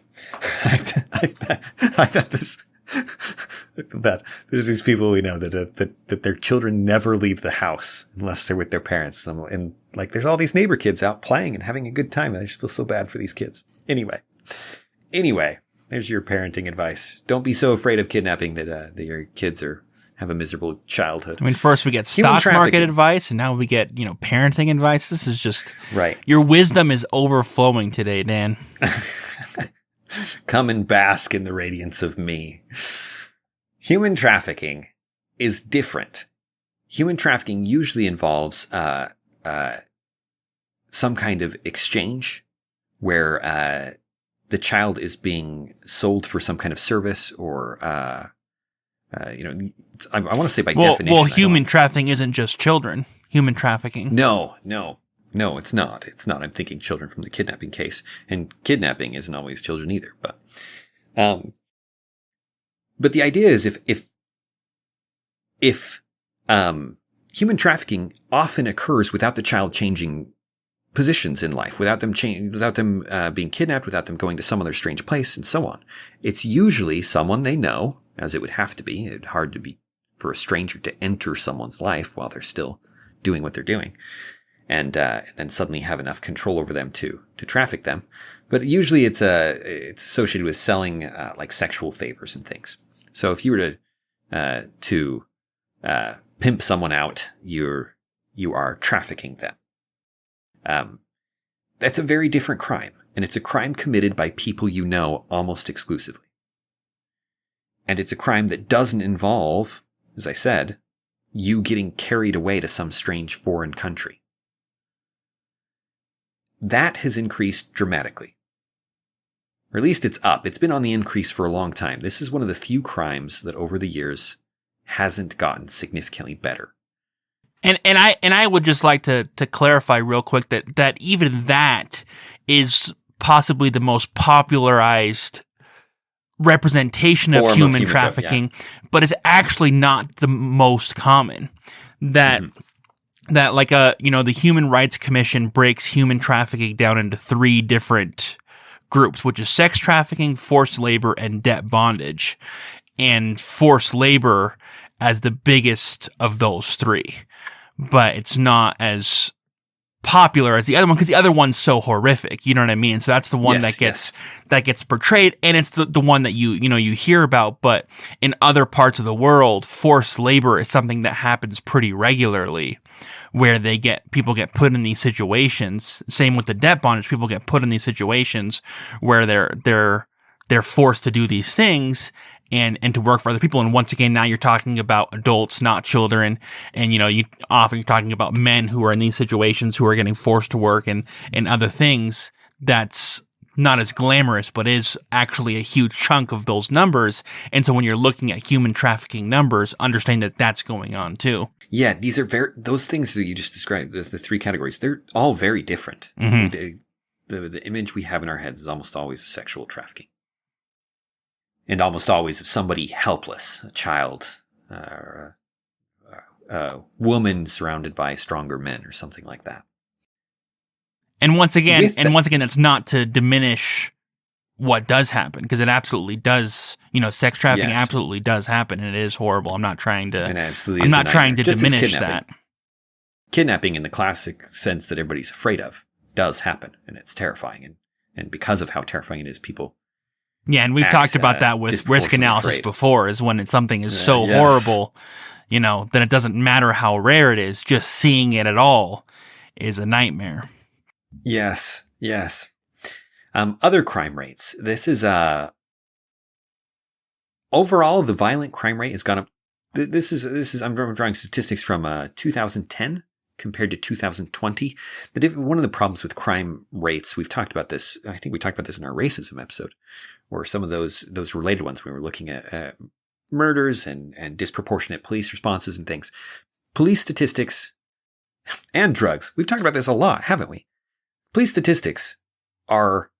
I've had this, that there's these people we know that their children never leave the house unless they're with their parents. And like, there's all these neighbor kids out playing and having a good time. And I just feel so bad for these kids. Anyway, There's your parenting advice. Don't be so afraid of kidnapping that your kids have a miserable childhood. I mean, first we get stock market advice, and now we get, parenting advice. This is just right. Your wisdom is overflowing today, Dan. Come and bask in the radiance of me. Human trafficking is different. Human trafficking usually involves some kind of exchange where the child is being sold for some kind of service or, I want to say by definition. Well, human trafficking isn't just children. Human trafficking. No, it's not. It's not. I'm thinking children from the kidnapping case, and kidnapping isn't always children either. But the idea is if human trafficking often occurs without the child changing positions in life, without them being kidnapped, without them going to some other strange place, and so on. It's usually someone they know, as it would have to be. It's hard to be for a stranger to enter someone's life while they're still doing what they're doing, and then suddenly have enough control over them to traffic them. But usually it's associated with selling like sexual favors and things. So if you were to pimp someone out, you are trafficking them. That's a very different crime, and it's a crime committed by people you know almost exclusively. And it's a crime that doesn't involve, as I said, you getting carried away to some strange foreign country. That has increased dramatically. Or at least it's up. It's been on the increase for a long time. This is one of the few crimes that over the years hasn't gotten significantly better. And I would just like to clarify real quick that even that is possibly the most popularized representation of human trafficking, but it's actually not the most common. That like the Human Rights Commission breaks human trafficking down into 3 different groups, which is sex trafficking, forced labor, and debt bondage. And forced labor as the biggest of those 3. But it's not as popular as the other one because the other one's so horrific. You know what I mean? So that's the one that gets portrayed, and it's the one that you hear about. But in other parts of the world, forced labor is something that happens pretty regularly, where people get put in these situations. Same with the debt bondage, people get put in these situations where they're forced to do these things. And to work for other people. And once again, now you're talking about adults, not children. And, you're talking about men who are in these situations who are getting forced to work and other things. That's not as glamorous, but is actually a huge chunk of those numbers. And so when you're looking at human trafficking numbers, understand that that's going on too. Yeah, these are those things that you just described, the 3 categories, they're all very different. Mm-hmm. The image we have in our heads is almost always sexual trafficking. And almost always of somebody helpless, a child, or a woman surrounded by stronger men, or something like that. And once again, that's not to diminish what does happen, because it absolutely does. Sex trafficking absolutely does happen, and it is horrible. I'm not trying to. I'm not trying to diminish that. Kidnapping, in the classic sense that everybody's afraid of, does happen, and it's terrifying. And because of how terrifying it is, people. Yeah, and we've talked about that with risk analysis before, is when something is so horrible, that it doesn't matter how rare it is, just seeing it at all is a nightmare. Yes. Other crime rates. This is, overall, the violent crime rate has gone up. This is, I'm drawing statistics from 2010 compared to 2020. One of the problems with crime rates, we've talked about this, I think we talked about this in our racism episode, or some of those related ones when we were looking at murders and disproportionate police responses and things. Police statistics and drugs. We've talked about this a lot, haven't we? Police statistics are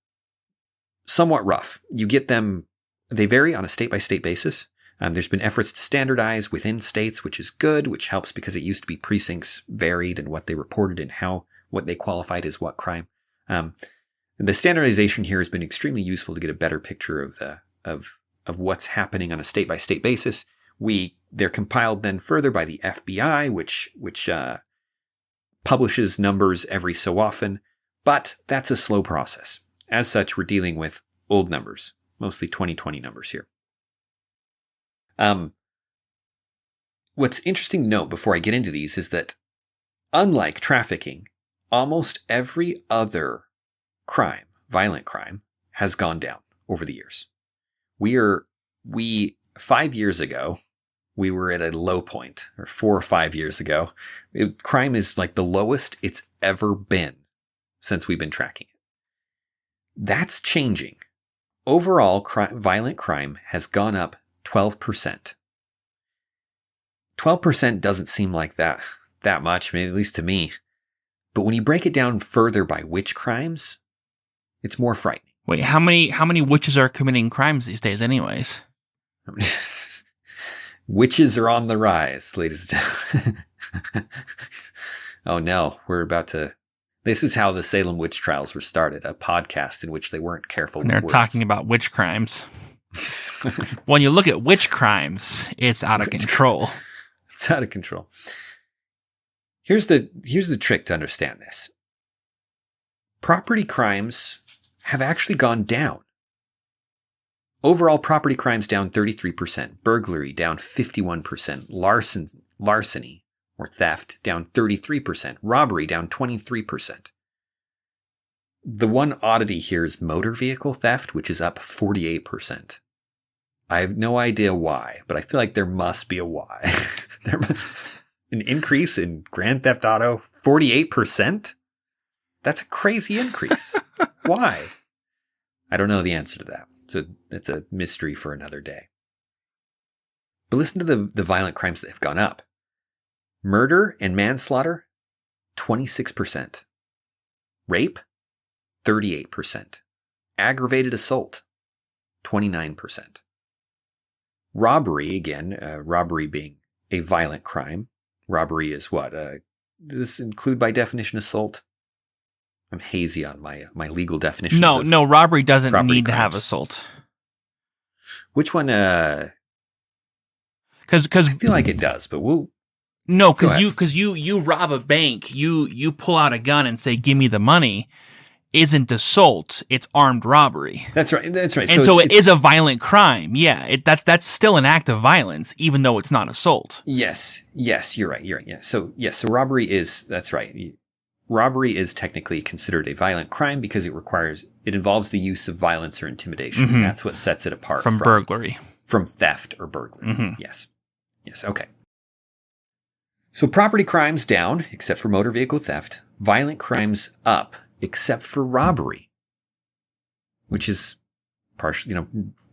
somewhat rough. You get them, they vary on a state-by-state basis. There's been efforts to standardize within states, which is good, which helps because it used to be precincts varied in what they reported and what they qualified as what crime. The standardization here has been extremely useful to get a better picture of what's happening on a state-by-state basis. They're compiled then further by the FBI, which publishes numbers every so often, but that's a slow process. As such, we're dealing with old numbers. mostly 2020 numbers here. What's interesting to note before I get into these is that unlike trafficking, almost every other crime, violent crime, has gone down over the years. 5 years ago, we were at a low point, or 4 or 5 years ago. Crime is like the lowest it's ever been since we've been tracking it. That's changing. Overall, violent crime has gone up 12%. 12% doesn't seem like that much, maybe at least to me. But when you break it down further by which crimes, it's more frightening. Wait, how many witches are committing crimes these days anyways? Witches are on the rise, ladies and gentlemen. Oh no, this is how the Salem witch trials were started, a podcast in which they weren't careful with words. They're talking about witch crimes. When you look at witch crimes, it's out of control. It's out of control. Here's the trick to understand this. Property crimes have actually gone down. Overall property crimes down 33%, burglary down 51%, larceny or theft down 33%, robbery down 23%. The one oddity here is motor vehicle theft, which is up 48%. I have no idea why, but I feel like there must be a why. An increase in Grand Theft Auto, 48%? That's a crazy increase. Why? I don't know the answer to that. So it's a mystery for another day. But listen to the violent crimes that have gone up. Murder and manslaughter, 26%. Rape, 38%. Aggravated assault, 29%. Robbery, again, robbery being a violent crime. Robbery is what? Does this include by definition assault? I'm hazy on my legal definitions. No, robbery doesn't need to have assault. Which one? Because I feel like it does, but we'll. No, because you rob a bank, you pull out a gun and say, "Give me the money." Isn't assault; it's armed robbery. That's right. And so it is a violent crime. Yeah, that's still an act of violence, even though it's not assault. Yes, you're right. Yeah. So robbery is. That's right. Robbery is technically considered a violent crime because it involves the use of violence or intimidation. Mm-hmm. That's what sets it apart from burglary. From theft or burglary. Mm-hmm. Yes, okay. So property crimes down, except for motor vehicle theft. Violent crimes up, except for robbery, which is partially,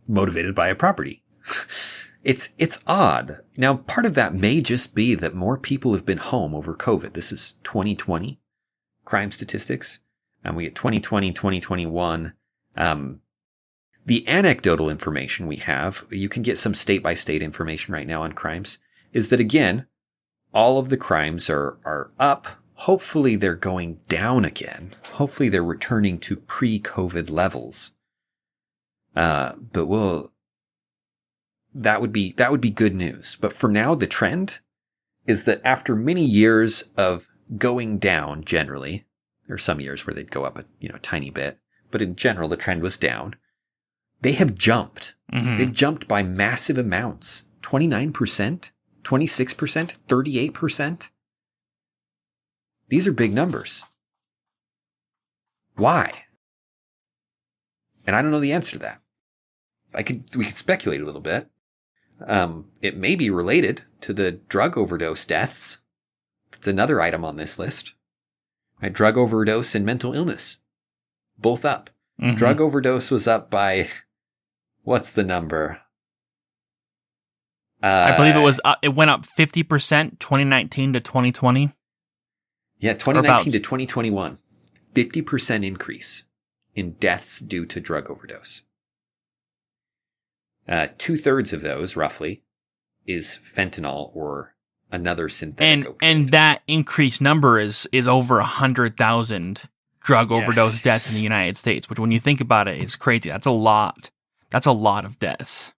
motivated by a property. It's odd. Now, part of that may just be that more people have been home over COVID. This is 2020. Crime statistics. We get 2020, 2021. The anecdotal information we have, you can get some state-by-state information right now on crimes, is that, again, all of the crimes are up. Hopefully they're going down again. Hopefully they're returning to pre-COVID levels. But that would be good news. But for now, the trend is that after many years of going down generally, there are some years where they'd go up a tiny bit, but in general the trend was down. They have jumped. Mm-hmm. They've jumped by massive amounts. 29%, 26%, 38%. These are big numbers. Why? And I don't know the answer to that. We could speculate a little bit. It may be related to the drug overdose deaths. It's another item on this list. Right, drug overdose and mental illness. Both up. Mm-hmm. Drug overdose was up by, what's the number? I believe it went up 50%, 2019 to 2020. Yeah, 2019 to 2021. 50% increase in deaths due to drug overdose. 2/3 of those, roughly, is fentanyl or another synthetic opioid. And that increased number is over 100,000 drug overdose deaths in the United States, which when you think about it is crazy. That's a lot. That's a lot of deaths.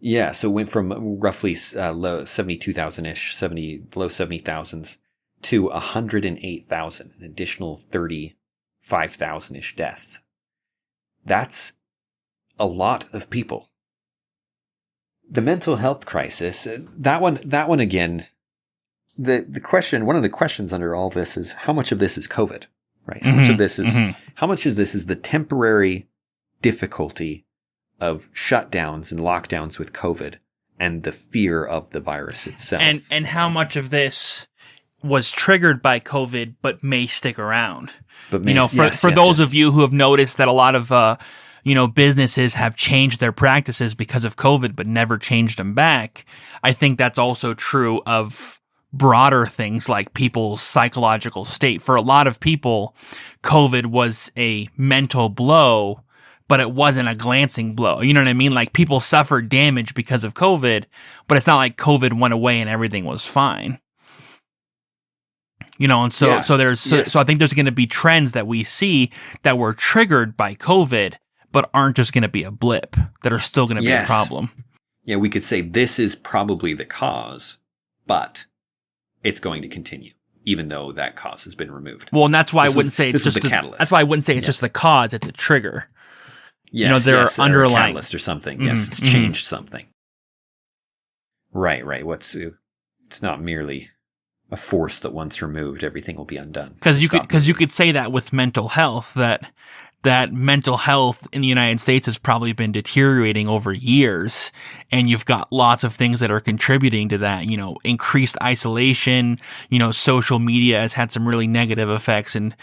Yeah, so it went from roughly low 72,000-ish, low 70,000s to 108,000, an additional 35,000-ish deaths. That's a lot of people. The mental health crisis, that one again, the question, one of the questions under all this is how much of this is COVID, right? How much of this is, how much of this is the temporary difficulty of shutdowns and lockdowns with COVID and the fear of the virus itself? And how much of this was triggered by COVID, but may stick around? But for those of you who have noticed that a lot of, businesses have changed their practices because of COVID, but never changed them back. I think that's also true of broader things like people's psychological state. For a lot of people, COVID was a mental blow, but it wasn't a glancing blow. You know what I mean? Like, people suffered damage because of COVID, but it's not like COVID went away and everything was fine. And so I think there's going to be trends that we see that were triggered by COVID, but aren't just going to be a blip, that are still going to be a problem. Yeah, we could say this is probably the cause, but it's going to continue, even though that cause has been removed. Well, and that's why I wouldn't say it's just the catalyst. That's why I wouldn't say it's just the cause; it's a trigger. Yes, there are underlying a catalyst or something. Yes, it's changed something. Right. It's not merely a force that once removed, everything will be undone. Because you could say that with mental health, that mental health in the United States has probably been deteriorating over years, and you've got lots of things that are contributing to that. Increased isolation. Social media has had some really negative effects, and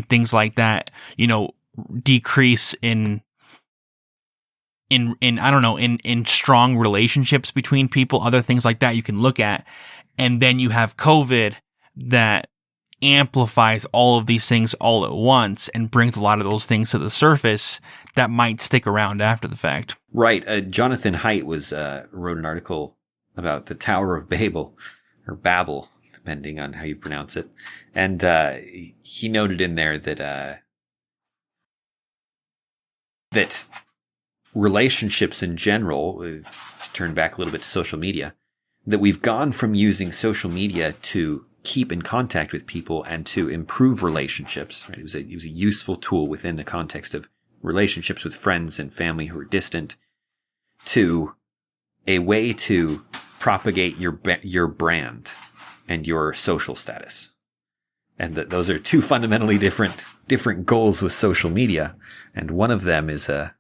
things like that. Decrease in strong relationships between people, other things like that you can look at. And then you have COVID that amplifies all of these things all at once and brings a lot of those things to the surface that might stick around after the fact. Right. Jonathan Haidt wrote an article about the Tower of Babel, or Babel, depending on how you pronounce it. And he noted in there that relationships in general, to turn back a little bit to social media, that we've gone from using social media to keep in contact with people and to improve relationships. Right? It was a useful tool within the context of relationships with friends and family who are distant, to a way to propagate your brand and your social status. And that those are two fundamentally different goals with social media. And one of them is a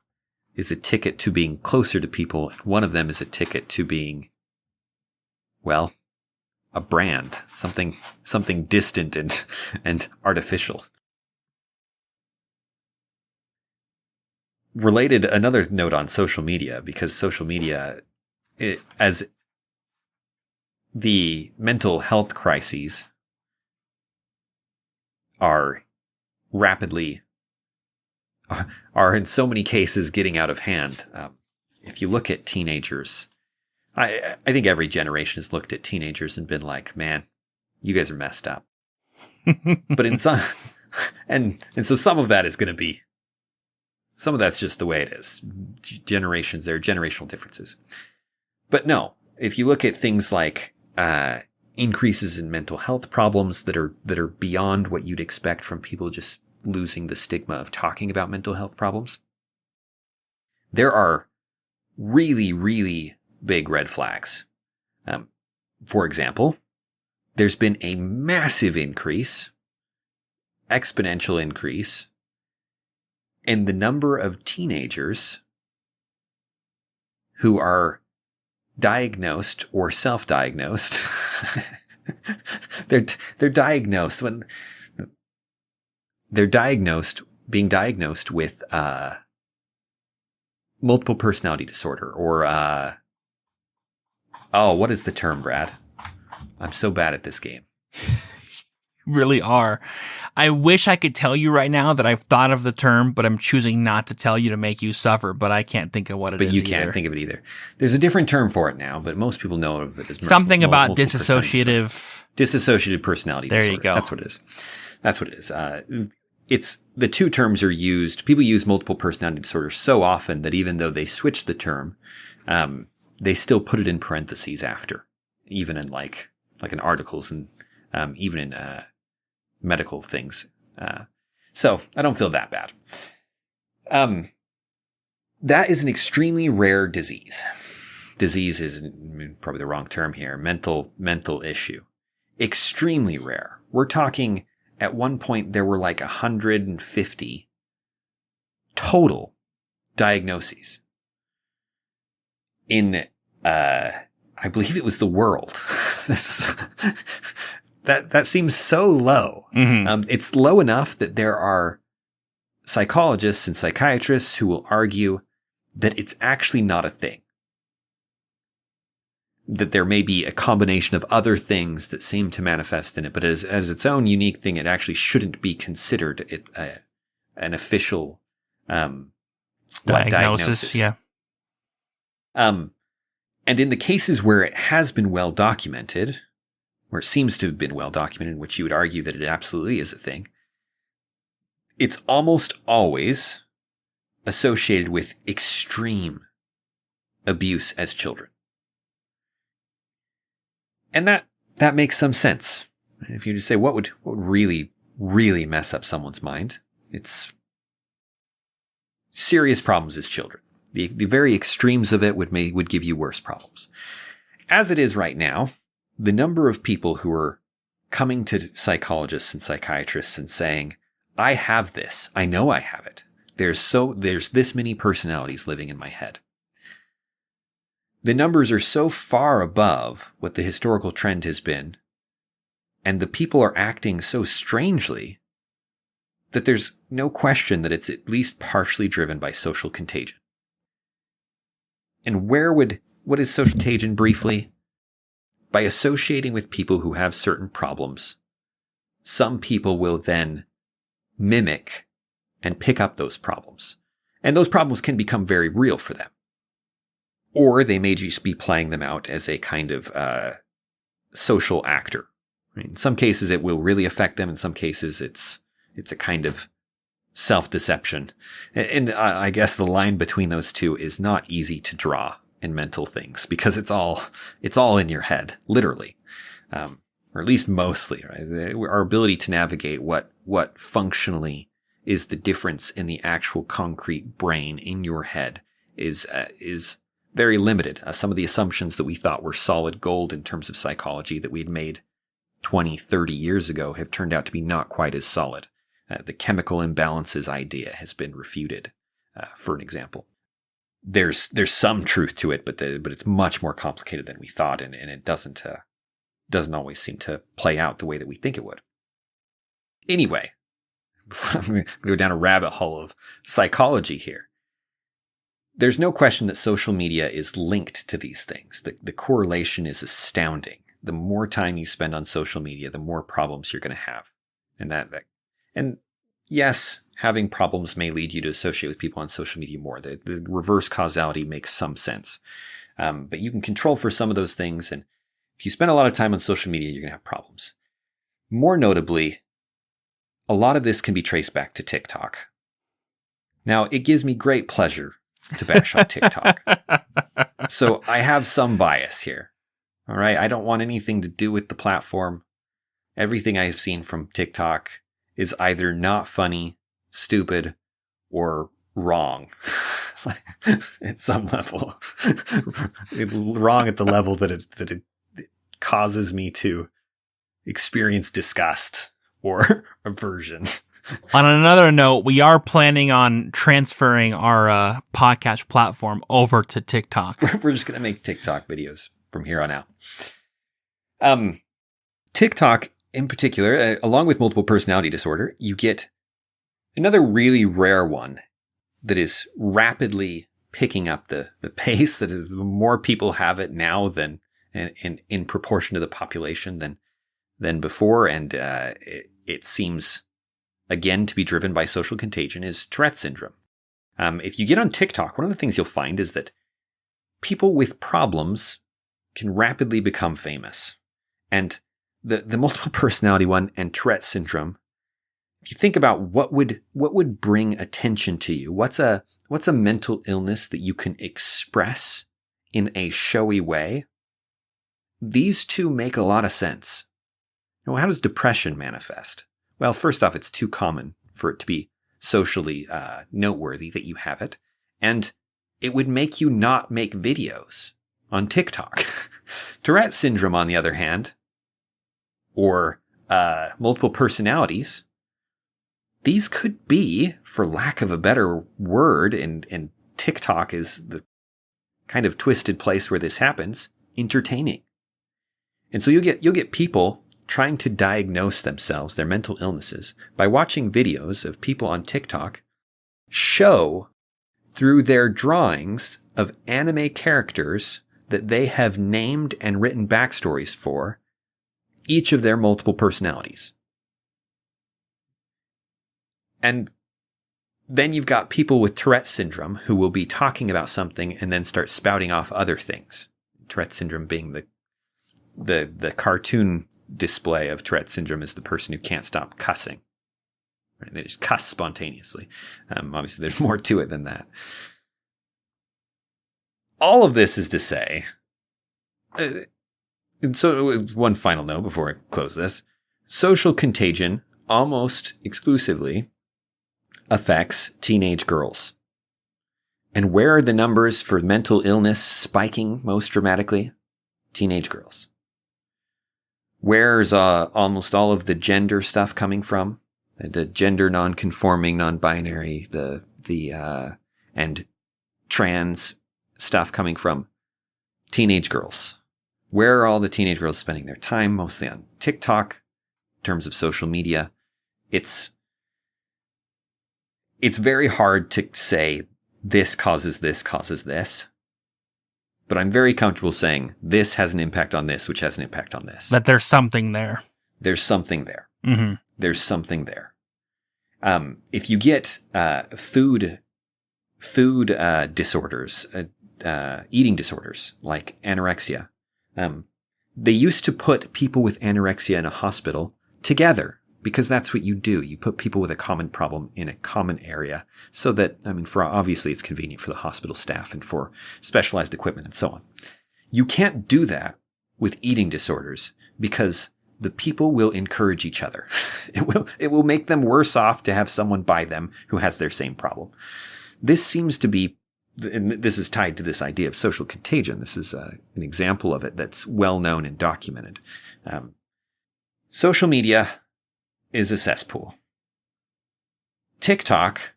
ticket to being closer to people. And one of them is a ticket to being, well, a brand, something distant and artificial. Related, another note on social media, because social media, as the mental health crises are in so many cases getting out of hand. If you look at teenagers, I think every generation has looked at teenagers and been like, man, you guys are messed up. But in some, and so some of that is going to be, some of that's just the way it is. Generations, there are generational differences. But no, if you look at things like, increases in mental health problems that are beyond what you'd expect from people just losing the stigma of talking about mental health problems, there are really, really big red flags. For example, there's been a massive increase, exponential increase, in the number of teenagers who are diagnosed or self-diagnosed. They're diagnosed when they're being diagnosed with multiple personality disorder, or what is the term, Brad? I'm so bad at this game. Really are. I wish I could tell you right now that I've thought of the term, but I'm choosing not to tell you to make you suffer, but I can't think of what it is. But you can't think of it either. There's a different term for it now, but most people know of it as something about dissociative personality there disorder. You go. That's what it is. It's the two terms are used. People use multiple personality disorder so often that even though they switch the term, they still put it in parentheses after, even in like in articles and even in medical things. So I don't feel that bad. That is an extremely rare disease. Disease is probably the wrong term here. Mental issue. Extremely rare. We're talking at one point there were like 150 total diagnoses in, I believe it was the world. That seems so low. Mm-hmm. It's low enough that there are psychologists and psychiatrists who will argue that it's actually not a thing. That there may be a combination of other things that seem to manifest in it, but as its own unique thing, it actually shouldn't be considered an official diagnosis. Yeah. And in the cases where it has been well documented, where it seems to have been well documented, in which you would argue that it absolutely is a thing, it's almost always associated with extreme abuse as children. And that makes some sense. If you just say, what would really, really mess up someone's mind? It's serious problems as children. The very extremes of it would give you worse problems. As it is right now, the number of people who are coming to psychologists and psychiatrists and saying, I have this. I know I have it. There's this many personalities living in my head. The numbers are so far above what the historical trend has been, and the people are acting so strangely that there's no question that it's at least partially driven by social contagion. And what is social contagion briefly? By associating with people who have certain problems, some people will then mimic and pick up those problems. And those problems can become very real for them. Or they may just be playing them out as a kind of social actor. In some cases, it will really affect them. In some cases, it's a kind of self-deception. And I guess the line between those two is not easy to draw in mental things because it's all in your head, literally, or at least mostly. Right? Our ability to navigate what functionally is the difference in the actual concrete brain in your head is very limited. Some of the assumptions that we thought were solid gold in terms of psychology that we'd made 20, 30 years ago have turned out to be not quite as solid. The chemical imbalances idea has been refuted, for an example. There's some truth to it, but it's much more complicated than we thought, and it doesn't always seem to play out the way that we think it would. Anyway, I'm going to go down a rabbit hole of psychology here. There's no question that social media is linked to these things. The correlation is astounding. The more time you spend on social media, the more problems you're going to have. And yes, having problems may lead you to associate with people on social media more. The reverse causality makes some sense. But you can control for some of those things. And if you spend a lot of time on social media, you're going to have problems. More notably, a lot of this can be traced back to TikTok. Now, it gives me great pleasure to bash on TikTok. So I have some bias here. All right. I don't want anything to do with the platform. Everything I've seen from TikTok is either not funny, stupid, or wrong at some level. Wrong at the level that it causes me to experience disgust or aversion. On another note, we are planning on transferring our podcast platform over to TikTok. We're just going to make TikTok videos from here on out. TikTok, in particular, along with multiple personality disorder, you get another really rare one that is rapidly picking up the pace. That is, more people have it now than in proportion to the population than before, and it seems again to be driven by social contagion, is Tourette syndrome. If you get on TikTok, one of the things you'll find is that people with problems can rapidly become famous. And the multiple personality one and Tourette syndrome, if you think about what would bring attention to you, what's a mental illness that you can express in a showy way, these two make a lot of sense. Now, how does depression manifest? Well, first off, it's too common for it to be socially noteworthy that you have it. And it would make you not make videos on TikTok. Tourette syndrome, on the other hand, or multiple personalities, these could be, for lack of a better word, and TikTok is the kind of twisted place where this happens, entertaining. And so you'll get people trying to diagnose themselves, their mental illnesses, by watching videos of people on TikTok show through their drawings of anime characters that they have named and written backstories for each of their multiple personalities. And then you've got people with Tourette syndrome who will be talking about something and then start spouting off other things. Tourette syndrome being the cartoon display of Tourette syndrome is the person who can't stop cussing. Right? They just cuss spontaneously. Obviously, there's more to it than that. All of this is to say, and so one final note before I close this, social contagion almost exclusively affects teenage girls. And where are the numbers for mental illness spiking most dramatically? Teenage girls. Where's almost all of the gender stuff coming from? The gender non-conforming, non-binary, and trans stuff coming from? Teenage girls. Where are all the teenage girls spending their time? Mostly on TikTok, in terms of social media. It's very hard to say this causes this. But I'm very comfortable saying this has an impact on this, which has an impact on this. That there's something there. There's something there. Mm-hmm. There's something there. If you get food disorders, eating disorders like anorexia, they used to put people with anorexia in a hospital together because that's what you do. You put people with a common problem in a common area so that, for obviously it's convenient for the hospital staff and for specialized equipment and so on. You can't do that with eating disorders because the people will encourage each other. It will make them worse off to have someone by them who has their same problem. This seems to be, and this is tied to this idea of social contagion. This is an example of it that's well known and documented. Social media is a cesspool. TikTok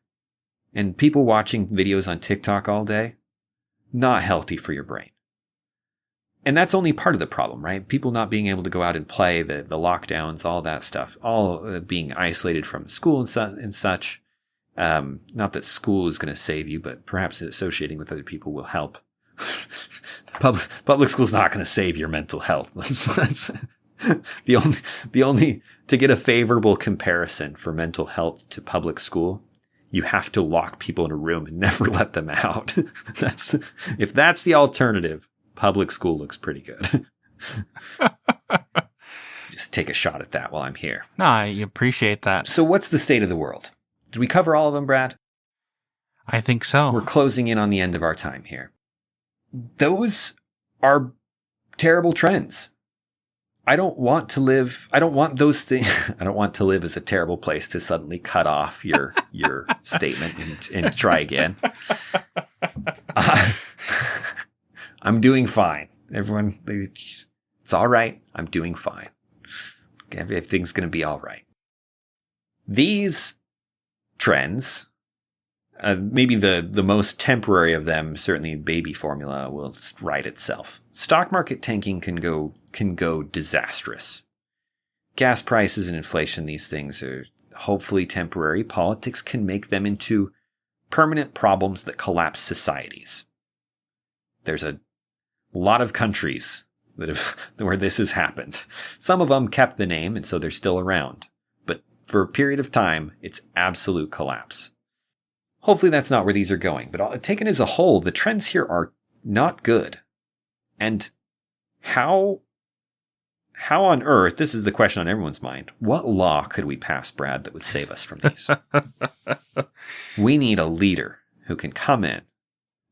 and people watching videos on TikTok all day, not healthy for your brain. And that's only part of the problem, right? People not being able to go out and play, the lockdowns, all that stuff, all being isolated from school and such. Not that school is going to save you, but perhaps associating with other people will help. Public school's not going to save your mental health. That's the only to get a favorable comparison for mental health to public school, you have to lock people in a room and never let them out. If that's the alternative, public school looks pretty good. Just take a shot at that while I'm here. No, I appreciate that. So what's the state of the world? Did we cover all of them, Brad? I think so. We're closing in on the end of our time here. Those are terrible trends. I don't want those things. I don't want to live as a terrible place to suddenly cut off your statement and try again. I'm doing fine. Everyone, it's all right. I'm doing fine. Everything's going to be all right. These trends, maybe the most temporary of them, certainly baby formula, will right itself. Stock market tanking can go disastrous. Gas prices and inflation, these things are hopefully temporary. Politics can make them into permanent problems that collapse societies. There's a lot of countries where this has happened. Some of them kept the name, and so they're still around. But for a period of time, it's absolute collapse. Hopefully that's not where these are going. But taken as a whole, the trends here are not good. And how on earth, this is the question on everyone's mind, what law could we pass, Brad, that would save us from these? We need a leader who can come in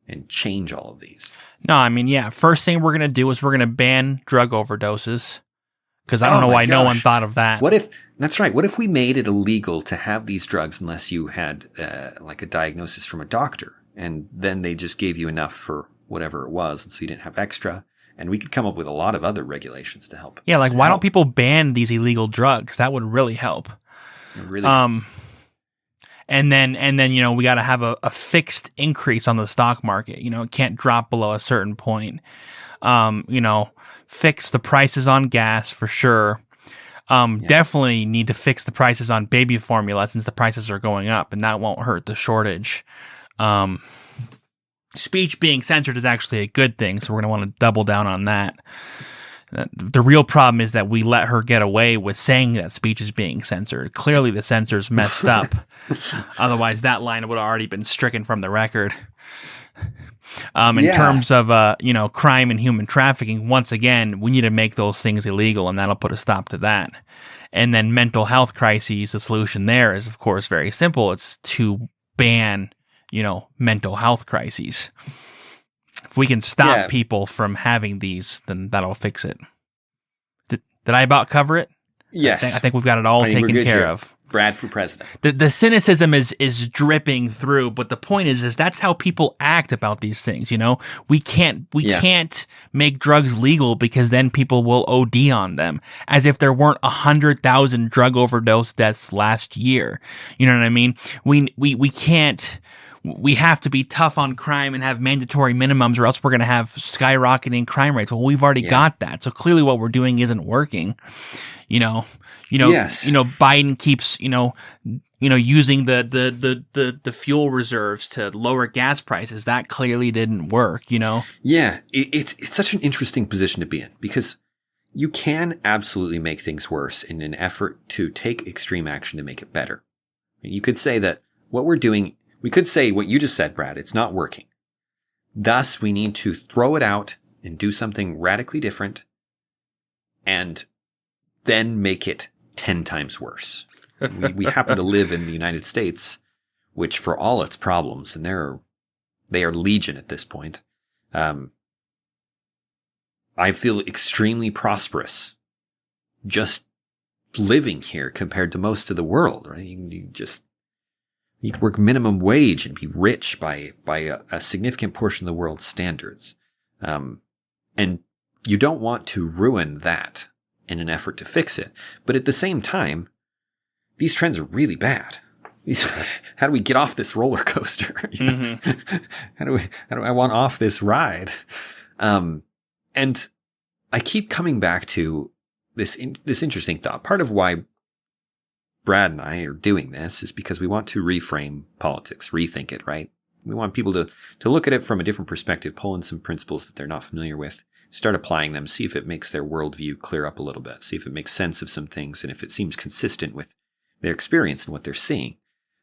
and change all of these. No, first thing we're going to do is we're going to ban drug overdoses. Because I don't know why no one thought of that. That's right. What if we made it illegal to have these drugs unless you had like a diagnosis from a doctor? and then they just gave you enough for whatever it was, and so you didn't have extra. And we could come up with a lot of other regulations to help. Yeah, like why don't people ban these illegal drugs? That would really help. Really. And then we got to have a fixed increase on the stock market. It can't drop below a certain point. Fix the prices on gas for sure. Definitely need to fix the prices on baby formula since the prices are going up, and that won't hurt the shortage. Speech being censored is actually a good thing, so we're going to want to double down on that. The real problem is that we let her get away with saying that speech is being censored. Clearly the censors messed up. Otherwise, that line would have already been stricken from the record. In terms of crime and human trafficking, once again, we need to make those things illegal, and that'll put a stop to that. And then mental health crises, the solution there is, of course, very simple. It's to ban mental health crises. If we can stop people from having these, then that'll fix it. Did I about cover it? Yes. I think we've got it all taken care of. Brad for president. The cynicism is dripping through, but the point is that's how people act about these things. We can't make drugs legal because then people will OD on them, as if there weren't 100,000 drug overdose deaths last year. You know what I mean? We can't. We have to be tough on crime and have mandatory minimums, or else we're going to have skyrocketing crime rates. Well, we've already got that, so clearly what we're doing isn't working. Biden keeps using the fuel reserves to lower gas prices. That clearly didn't work. It's such an interesting position to be in, because you can absolutely make things worse in an effort to take extreme action to make it better. You could say that what we're doing. We could say what you just said, Brad, it's not working. Thus, we need to throw it out and do something radically different and then make it 10 times worse. We happen to live in the United States, which for all its problems, and they are legion at this point, I feel extremely prosperous just living here compared to most of the world, right? You could work minimum wage and be rich by a significant portion of the world's standards. And you don't want to ruin that in an effort to fix it. But at the same time, these trends are really bad. How do we get off this roller coaster? How do I want off this ride? And I keep coming back to this interesting thought. Part of why Brad and I are doing this is because we want to reframe politics, rethink it, right? We want people to look at it from a different perspective, pull in some principles that they're not familiar with, start applying them, see if it makes their worldview clear up a little bit, see if it makes sense of some things, and if it seems consistent with their experience and what they're seeing.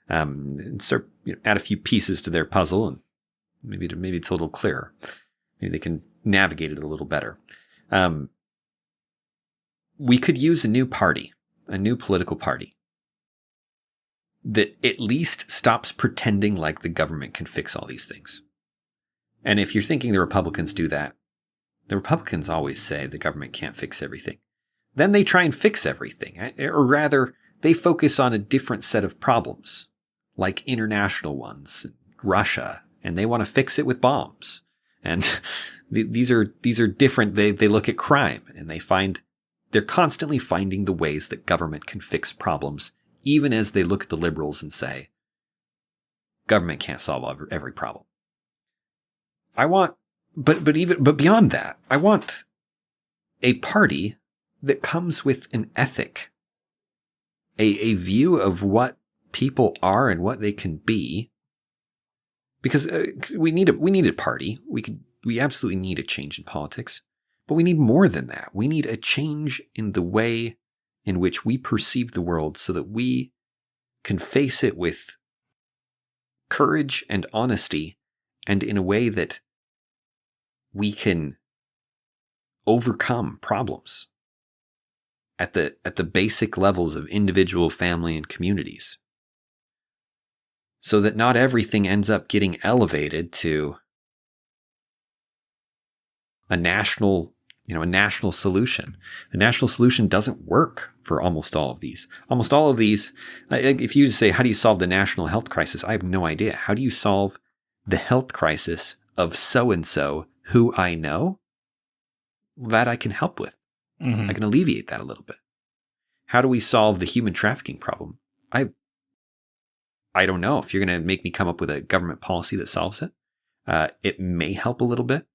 And start add a few pieces to their puzzle, and maybe it's a little clearer. Maybe they can navigate it a little better. We could use a new political party, that at least stops pretending like the government can fix all these things. And if you're thinking the Republicans do that, the Republicans always say the government can't fix everything. Then they try and fix everything, or rather, they focus on a different set of problems, like international ones, Russia, and they want to fix it with bombs. And these are different. They look at crime, and they're constantly finding the ways that government can fix problems, even as they look at the liberals and say, government can't solve every problem. But beyond that, I want a party that comes with an ethic, a view of what people are and what they can be. Because we need a party. We absolutely need a change in politics, but we need more than that. We need a change in the way in which we perceive the world, so that we can face it with courage and honesty, and in a way that we can overcome problems at the basic levels of individual, family, and communities, so that not everything ends up getting elevated to a national solution. A national solution doesn't work for almost all of these. Almost all of these, if you say, how do you solve the national health crisis? I have no idea. How do you solve the health crisis of so-and-so who I know, that I can help with. Mm-hmm. I can alleviate that a little bit. How do we solve the human trafficking problem? I don't know. If you're going to make me come up with a government policy that solves it, it may help a little bit.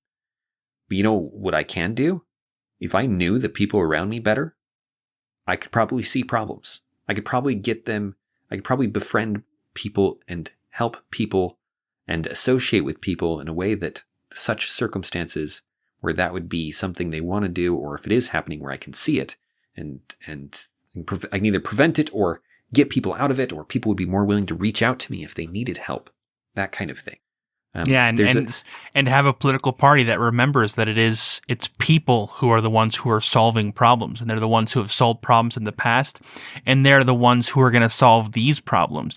But you know what I can do? If I knew the people around me better, I could probably see problems. I could probably befriend people and help people and associate with people in a way that such circumstances where that would be something they want to do, or if it is happening where I can see it and I can either prevent it or get people out of it, or people would be more willing to reach out to me if they needed help, that kind of thing. And have a political party that remembers that it's people who are the ones who are solving problems, and they're the ones who have solved problems in the past, and they're the ones who are going to solve these problems.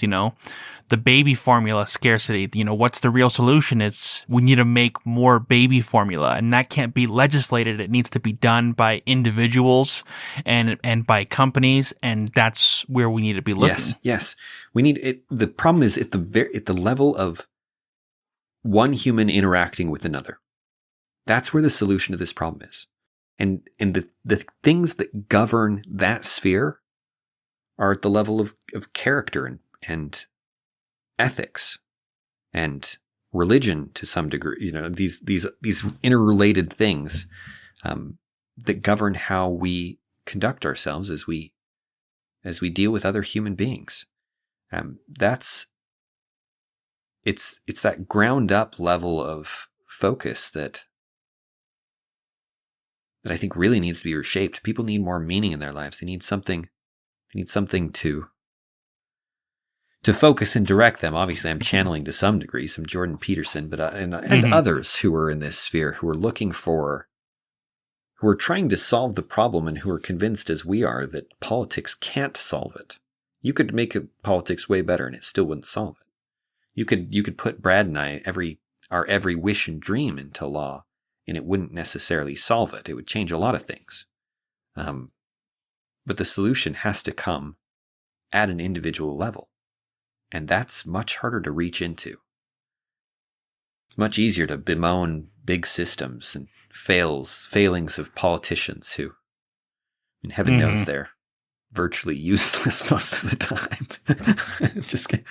The baby formula scarcity, what's the real solution? It's we need to make more baby formula, and that can't be legislated. It needs to be done by individuals and by companies, and that's where we need to be looking. Yes. We need it. The problem is at the level of one human interacting with another. That's where the solution to this problem is. And the things that govern that sphere are at the level of character and ethics and religion to some degree. These interrelated things that govern how we conduct ourselves as we deal with other human beings. It's that ground up level of focus that I think really needs to be reshaped. People need more meaning in their lives. They need something to focus and direct them. Obviously, I'm channeling to some degree some Jordan Peterson, but and others who are in this sphere who are trying to solve the problem and who are convinced, as we are, that politics can't solve it. You could make politics way better and it still wouldn't solve it. You could put Brad and I our every wish and dream into law, and it wouldn't necessarily solve it. It would change a lot of things. But the solution has to come at an individual level. And that's much harder to reach into. It's much easier to bemoan big systems and failings of politicians who, heaven knows they're virtually useless most of the time. Just kidding.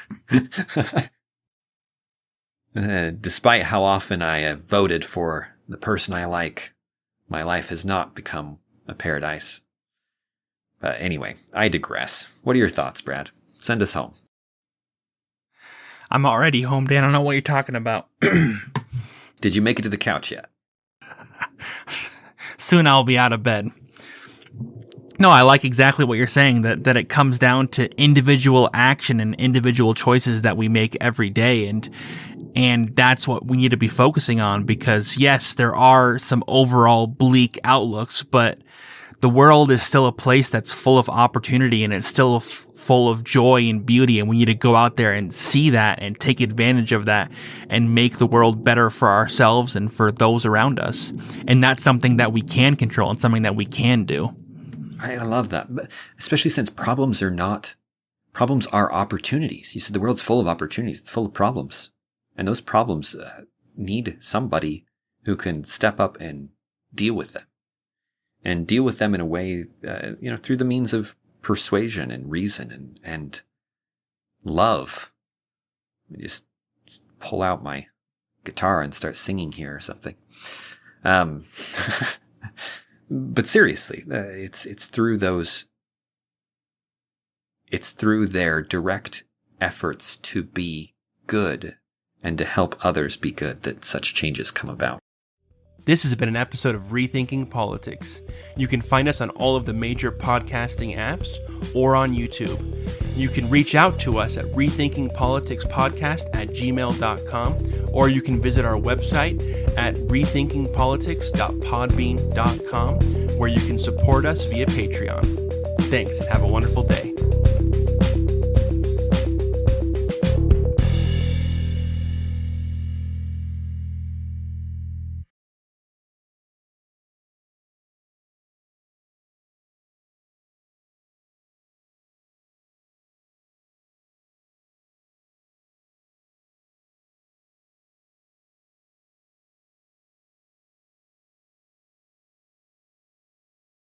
Despite how often I have voted for the person I like, my life has not become a paradise. Anyway, I digress. What are your thoughts, Brad? Send us home. I'm already home, Dan. I don't know what you're talking about. Did you make it to the couch yet? Soon I'll be out of bed. No, I like exactly what you're saying, that it comes down to individual action and individual choices that we make every day. And that's what we need to be focusing on, because yes, there are some overall bleak outlooks, but the world is still a place that's full of opportunity, and it's still full of joy and beauty, and we need to go out there and see that and take advantage of that and make the world better for ourselves and for those around us. And that's something that we can control and something that we can do. I love that, especially since problems are opportunities. You said the world's full of opportunities. It's full of problems. And those problems need somebody who can step up and deal with them. And deal with them in a way, through the means of persuasion and reason and love. Let me just pull out my guitar and start singing here or something. But seriously, it's through their direct efforts to be good and to help others be good that such changes come about. This has been an episode of Rethinking Politics. You can find us on all of the major podcasting apps or on YouTube. You can reach out to us at rethinkingpoliticspodcast@gmail.com, or you can visit our website at rethinkingpolitics.podbean.com, where you can support us via Patreon. Thanks, and have a wonderful day.